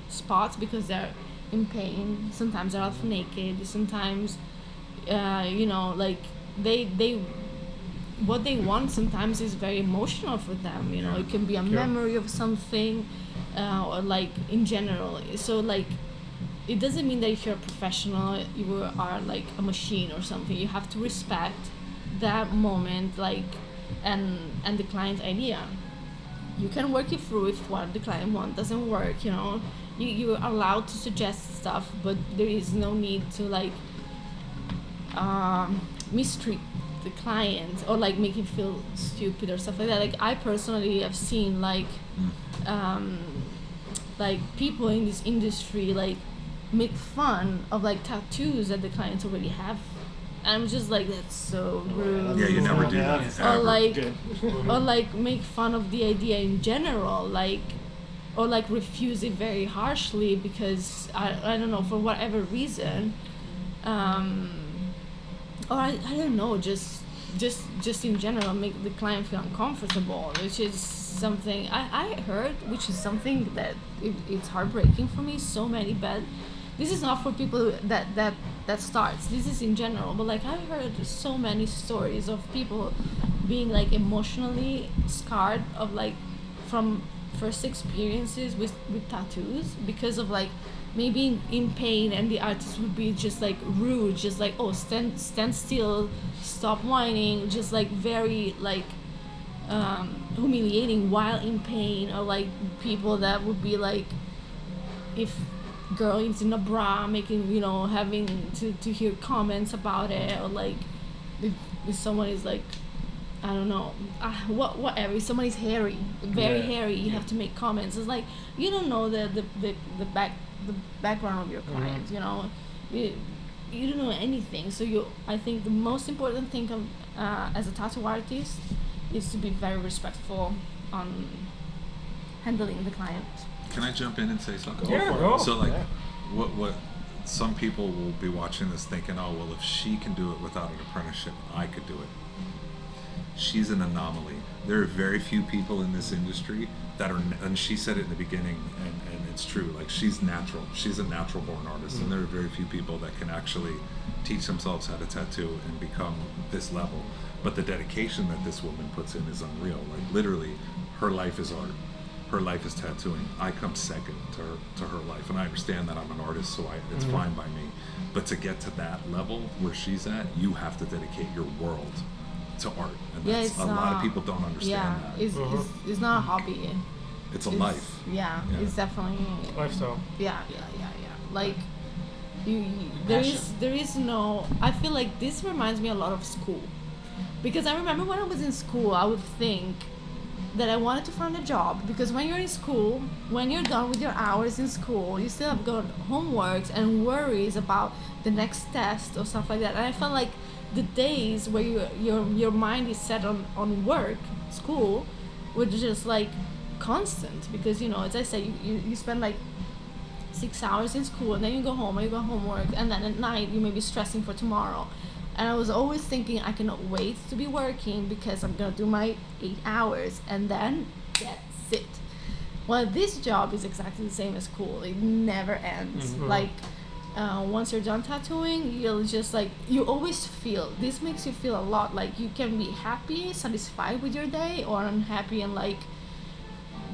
spots, because they're in pain. Sometimes they're half naked. Sometimes like they what they want sometimes is very emotional for them. It can be a memory of something, or like in general. So like it doesn't mean that if you're a professional you are like a machine or something. You have to respect that moment, like and the client's idea. You can work it through if what the client wants doesn't work. You're allowed to suggest stuff, but there is no need to like mistreat the client or like make him feel stupid or stuff like that. Like I personally have seen like people in this industry like make fun of like tattoos that the clients already have. And I'm just like, that's so rude. Yeah, you never do that. Or like make fun of the idea in general, like, or like refuse it very harshly because I don't know, for whatever reason, or I don't know, just in general make the client feel uncomfortable, which is something I heard, which is something that it's heartbreaking for me. So many bad. This is not for people that starts. This is in general. But like I heard so many stories of people being like emotionally scarred of like from first experiences with tattoos because of like maybe in pain, and the artist would be just like rude, just like, oh, stand still, stop whining, just like very like humiliating while in pain. Or like people that would be like, if girl is in a bra, making having to hear comments about it, or like if someone is like, I don't know, whatever, if someone is hairy, very hairy, you have to make comments. It's like you don't know the background of your client. You don't know anything. So I think the most important thing as a tattoo artist is to be very respectful on handling the client. Can I jump in and say something? Yeah, go. So like, what some people will be watching this thinking, oh well, if she can do it without an apprenticeship, I could do it. She's an anomaly. There are very few people in this industry that are, and she said it in the beginning, and it's true, like she's natural. She's a natural born artist, and there are very few people that can actually teach themselves how to tattoo and become this level. But the dedication that this woman puts in is unreal. Like literally, her life is art. Her life is tattooing. I come second to her life, and I understand that I'm an artist, so it's fine by me. But to get to that level where she's at, you have to dedicate your world to art, and that's a lot of people don't understand that. It's not a hobby. It's a life. Yeah, it's definitely Lifestyle. Yeah. Like there is no. I feel like this reminds me a lot of school. Because I remember when I was in school, I would think that I wanted to find a job, because when you're in school, when you're done with your hours in school, you still have got homeworks and worries about the next test or stuff like that. And I felt like the days where your mind is set on work, school, were just like constant, because as I say, you spend like 6 hours in school, and then you go home and you got homework, and then at night you may be stressing for tomorrow. And I was always thinking, I cannot wait to be working, because I'm gonna do my 8 hours and then that's it. Well, this job is exactly the same as school. It never ends. Like once you're done tattooing, you'll just like, you always feel, this makes you feel a lot like you can be happy, satisfied with your day, or unhappy and like,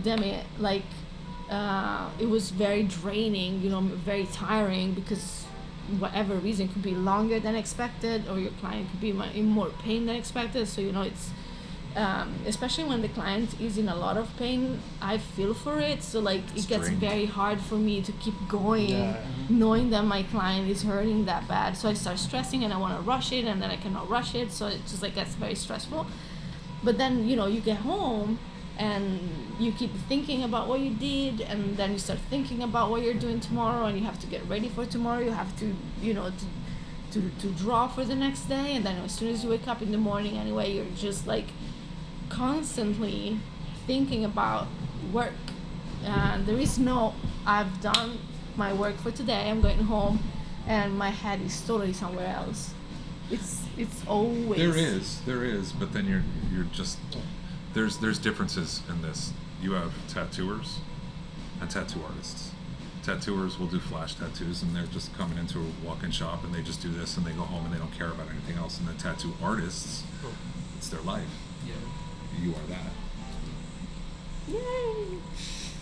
damn it, like it was very draining, very tiring, because whatever reason, could be longer than expected, or your client could be in more pain than expected. So it's especially when the client is in a lot of pain, I feel for it. So like it gets very hard for me to keep going, knowing that my client is hurting that bad. So I start stressing, and I want to rush it, and then I cannot rush it. So it just like gets very stressful. But then you get home, and you keep thinking about what you did, and then you start thinking about what you're doing tomorrow, and you have to get ready for tomorrow. You have to to draw for the next day, and then as soon as you wake up in the morning anyway, you're just like constantly thinking about work. And there is no, I've done my work for today, I'm going home, and my head is totally somewhere else. It's always there is, but then you're just there's differences in this. You have tattooers and tattoo artists. Tattooers will do flash tattoos, and they're just coming into a walk-in shop, and they just do this, and they go home, and they don't care about anything else. And the tattoo artists, it's their life. Yeah. You are that. Yay!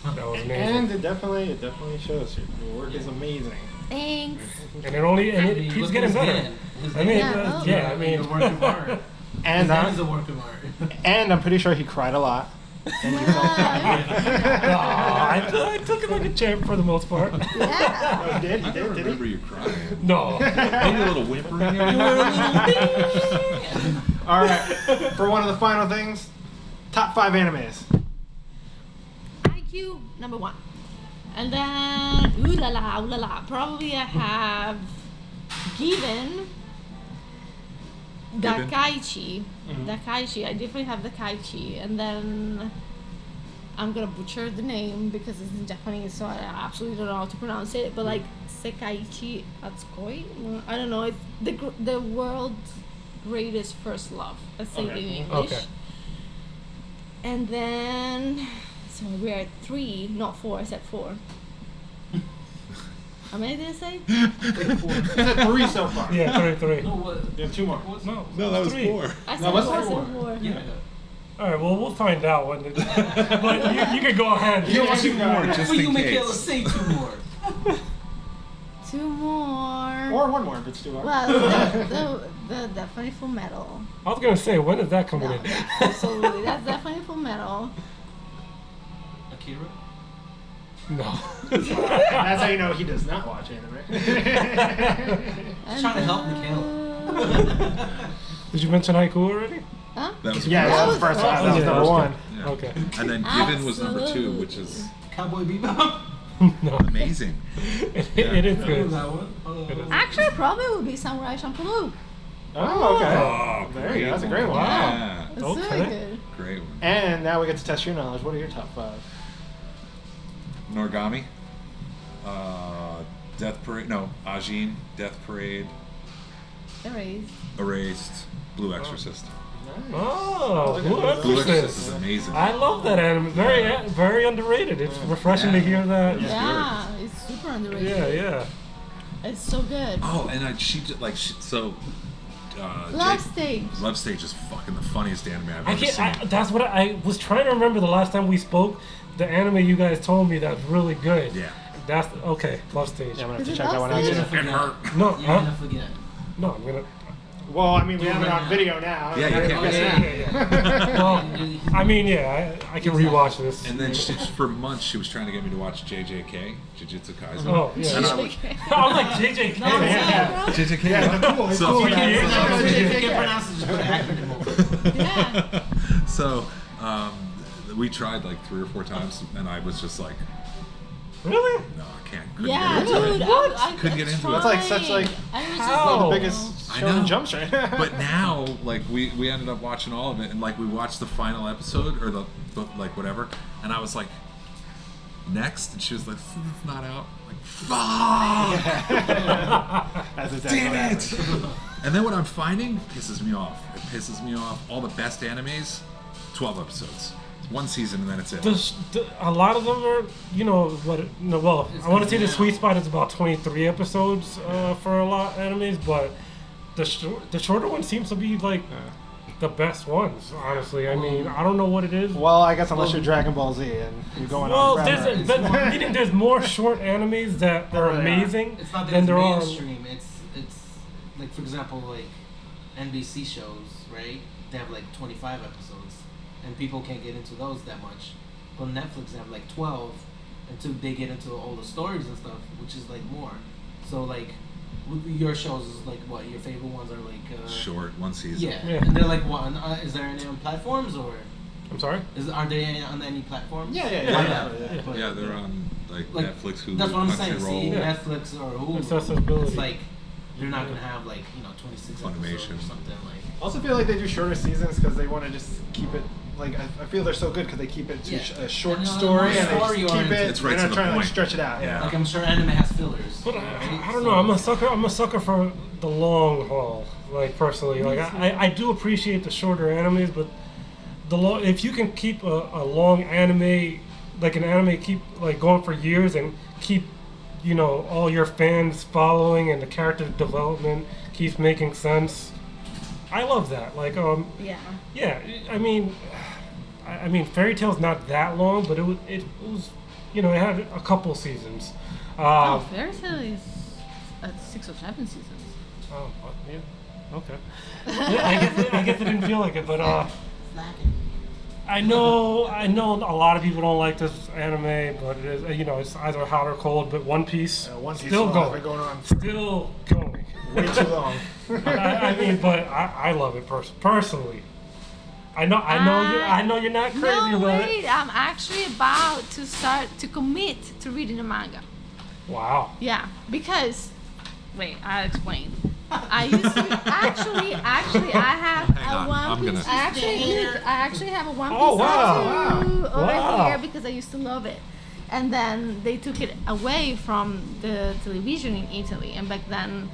That was amazing. And it definitely shows. Your work is amazing. Thanks. And it keeps getting better. I mean, the work of art. And That is a work of art. and I'm pretty sure he cried a lot. I took it like a champ for the most part. Yeah. Oh, he did? I don't remember you crying. No. Maybe a little whimpering. All right. For one of the final things, top 5 animes. IQ number 1. And then ooh la la, probably I have Given. Dakaichi. Dakaichi. I definitely have Dakaichi. And then I'm gonna butcher the name because it's in Japanese, so I absolutely don't know how to pronounce it. But like Sekaiichi Atsukoi. I don't know. It's the world's greatest first love. Let's say it in English. Okay. And then so we're at 3, not 4. I said 4. How many did I say? 4. You said 3 so far. Yeah, 3. No, what? You have 2 more. No, that was 3. 4. I said No, what's 4. I the said 4? 4. Yeah. All right, well, we'll find out when. But you can go ahead. You want 2 more. Just For in you, Michela, case. say 2 more. 2 more. Or 1 more if it's too hard. Well, the definitely Full Metal. I was gonna say, when is that coming No, in? absolutely, that's definitely Full Metal. Akira? No. That's how you know he does not watch anime. And Trying to help Michela. Did you mention Haiku already? Huh? That was Yeah, that was the first one. That was number 1. Yeah. Okay. And then Given was number 2, which is Cowboy Bebop? No. amazing. It is Remember good. that one? Actually, probably would be Samurai Champloo. Oh, okay. Oh, There you go. That's a great one. Yeah, That's Okay. really good. great one. And now we get to test your knowledge. What are your top 5? Noragami, Death Parade, no, Ajin, Death Parade, Erased. Erased, Blue Exorcist. Oh, Blue Blue Exorcist is Exorcist. amazing. I love that anime. Very underrated. It's refreshing to hear that. Yeah. Yeah, it's super underrated. Yeah. It's so good. Oh, and she just like so. Love Stage. Love Stage is fucking the funniest anime I've I ever seen. can't. That's what I was trying to remember the last time we spoke. The anime you guys told me that's really good. Yeah. That's okay. Love Stage. Yeah, I'm going to have Is to it check that one Love out. Stage? too. You're gonna It hurt. forget. No, You're huh? gonna forget. No, I'm gonna. Well, I mean, we Do have it right on now. video now. Yeah, you can. Yeah. Well, I mean, yeah, I can rewatch this. And then for months she was trying to get me to watch JJK, Jujutsu Kaisen. Oh, yeah. And I yeah. was- I'm like, JJ. No, yeah, bro. JJK. Yeah, they're cool. It's So- cool. You can't- It's If you JJK. can't pronounce it, just put Ackerman. Yeah. So we tried like 3 or 4 times, and I was just like, Really? no, I can't. Couldn't Yeah, get into dude. it. I Couldn't get into it. It's like such like I was How? one of Oh. the biggest I shonen know. jumps right But now, like we ended up watching all of it, and like we watched the final episode or the like whatever, and I was like, next, and she was like, it's not out. I'm like, fuck, That's exactly what damn happens. it. And then what I'm finding pisses me off. It pisses me off. All the best animes, 12 episodes, 1 season, and then it's it. A lot of them are, you know, what? No, well, It's I want to say gonna the be sweet out. spot is about 23 episodes for a lot of animes, but the shorter one seems to be like the best ones. Honestly, I mean, I don't know what it is. Well, I guess unless you're Dragon Ball Z and you're going Well, on forever. but meaning there's more short animes that are Yeah. amazing It's not that than it's there are. mainstream. It's like, for example, like NBC shows, right? They have like 25 episodes, and people can't get into those that much. But Netflix have like 12 until they get into all the stories and stuff, which is like more. So like, your shows is like what your favorite ones are like. Short, 1 season. Yeah. Yeah. And they're like what? Is there any on platforms or I'm sorry. are they on any platforms? Yeah, yeah, Yeah, yeah. But- Yeah, they're on like Netflix, Hulu, That's what I'm saying. See, Crunchyroll. Yeah. Netflix or Hulu. Accessibility. It's like they're not gonna have like 26 episodes Funimation. or something like. I also feel like they do shorter seasons because they want to just keep it. Like I feel they're so good because they keep it to Yeah. a short And, story the and they story just keep oriented. it. It's right they're to not the trying to like point. stretch it out. Yeah. Like I'm sure anime has fillers. But right? I don't know. I'm a sucker. I'm a sucker for the long haul. Like personally, like I do appreciate the shorter animes, but if you can keep a long anime, like an anime, keep like going for years and keep, you know, all your fans following and the character development keeps making sense. I love that. Like Yeah. yeah. I mean, Fairy Tail's not that long, but it was, you know, it had a couple seasons. Oh, Fairy Tail is 6 or 7 seasons. Oh, what? Yeah. Okay. Yeah, I guess it didn't feel like it, but I know a lot of people don't like this anime, but it is, you know, it's either hot or cold. But One Piece, One Piece still has going, been going on still going. way too long. I mean, but I love it personally. I know you're not crazy No, about wait. it. I'm actually about to start to commit to reading a manga. Wow. Yeah, because wait, I'll explain. I used to actually I have Hang on, a One I'm Piece. gonna- I actually have a One Piece Oh, wow. tattoo over Wow. here because I used to love it. And then they took it away from the television in Italy, and back then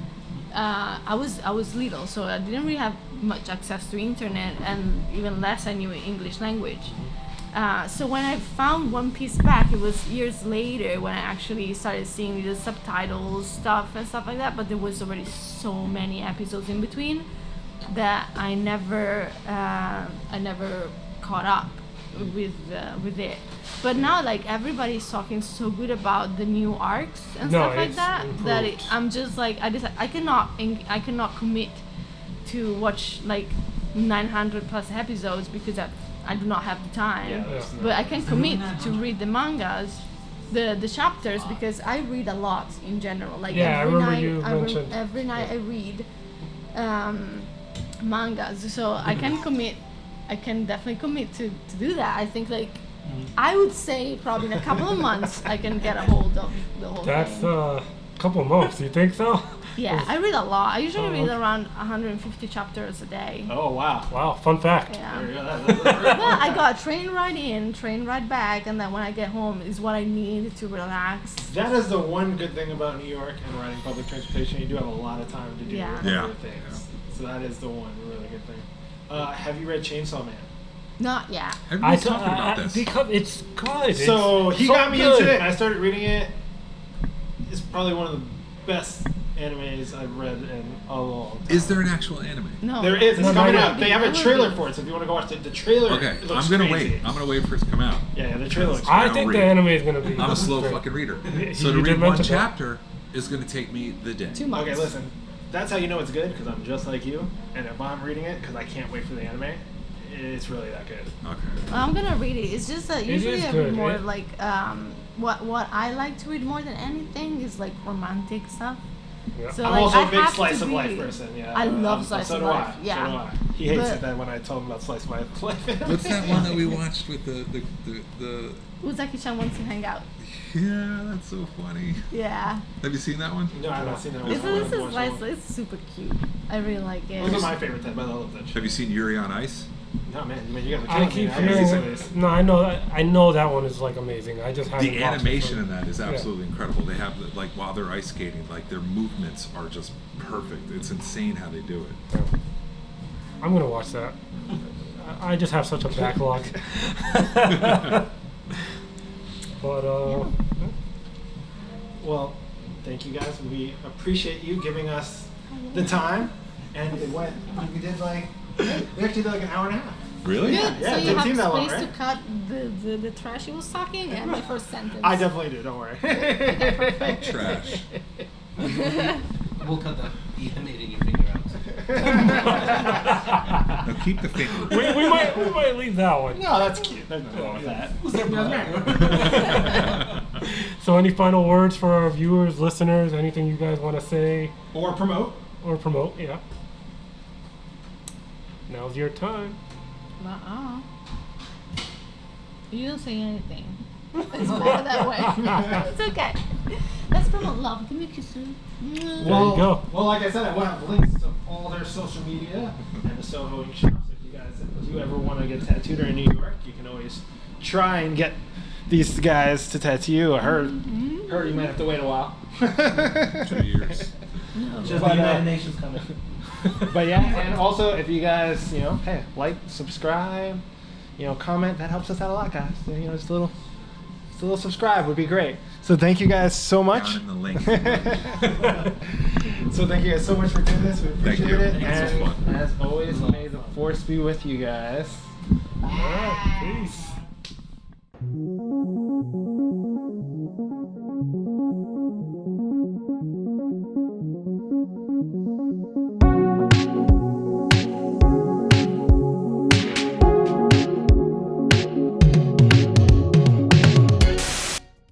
I was little, so I didn't really have much access to internet, and even less I knew English language. So when I found One Piece back, it was years later when I actually started seeing the subtitles stuff and stuff like that. But there was already so many episodes in between that I never caught up with it. But now, like, everybody's talking so good about the new arcs and No, stuff like it's that improved. I'm just like I cannot commit to watch like 900 plus episodes because I do not have the time. Yeah. But I can commit to read the mangas, the chapters, because I read a lot in general. Like Yeah, I every remember night, you mentioned. every night I read mangas, so I can commit. I can definitely commit to do that. I think like I would say probably in a couple of months I can get a hold of the whole That's thing. a couple months. You think so? Yeah, I read a lot. I usually Oh, read okay. around 150 chapters a day. Oh wow. Wow. Fun fact. Yeah. There you go. That's Well, I got train ride in, train ride back, and then when I get home is what I need to relax. That is the one good thing about New York and riding public transportation. You do have a lot of time to do Yeah. Yeah. other things. So that is the one really good thing. Have you read Chainsaw Man? Not yet. Everybody's talking about this. Because it's good. So It's he so got me good. into it, and I started reading it. It's probably one of the best animes I've read in a long time. Is there an actual anime? No. There is. It's No, coming no, out. no. They have a There will trailer be. for it, so if you want to go watch the trailer, Okay, it looks I'm gonna crazy. wait. I'm gonna wait for it to come out. Yeah, the trailer looks I don't think read. the anime is gonna be. I'm a slow great. fucking reader. You So to did read one mention that. chapter is gonna take me the day. 2 months. Okay, listen. that's how you know it's good, because I'm just like you. And if I'm reading it, because I can't wait for the anime, it's really that good. Okay. I'm gonna read it. It's just that usually is I good, read more right? like what I like to read more than anything is like romantic stuff. Yeah. So I'm like also I a big have slice to of be- life person. Yeah, I love slice so of do life. I. Yeah. So do I. He hates But- it that when I tell him about slice of life. What's that one that we watched with the Uzaki-chan wants to hang out. Yeah, that's so funny. Yeah. Have you seen that one? No, I've not seen that one. This is nice. It's super cute. I really like it. Those are my favorite type. I love that shit. Have you seen Yuri on Ice? No, man, you guys are I killing keep me. I gotta see some of hearing. these. No, I know that one is like amazing. I just haven't The watched it animation for- in that is Yeah. absolutely incredible. They have like while they're ice skating, like their movements are just perfect. It's insane how they do it. Yeah. I'm gonna watch that. I just have such a backlog. But Well, thank you guys. We appreciate you giving us the time. And it went, we actually did like an hour and a half. Really? Yeah, so it you didn't have seem that long, space right? to cut the trash he was talking and my first sentence. I definitely do, don't worry. Trash. We'll cut the eating your finger out. Now keep the finger. we might leave that one. No, that's cute. There's nothing wrong with that. So any final words for our viewers, listeners, anything you guys want to say Or promote. or promote? Yeah. Now's your time. You don't say anything. It's better that way. It's okay. Let's promote love. Give me a kiss. There you go. Well, like I said, I will have links to all their social media and the Soho Ink shops. If you guys do ever want to get tattooed in New York, you can always try and get these guys to tattoo you. Her, you might have to wait a while. 2 years. Just But, the United Nations coming. But yeah, and also if you guys, hey, like, subscribe, comment, that helps us out a lot, guys. Just a little subscribe would be great. So thank you guys so much. Down in the link. So thank you guys so much for doing this. We Thank appreciate you. it. This was And fun. as always, may the force be with you guys. All right, peace.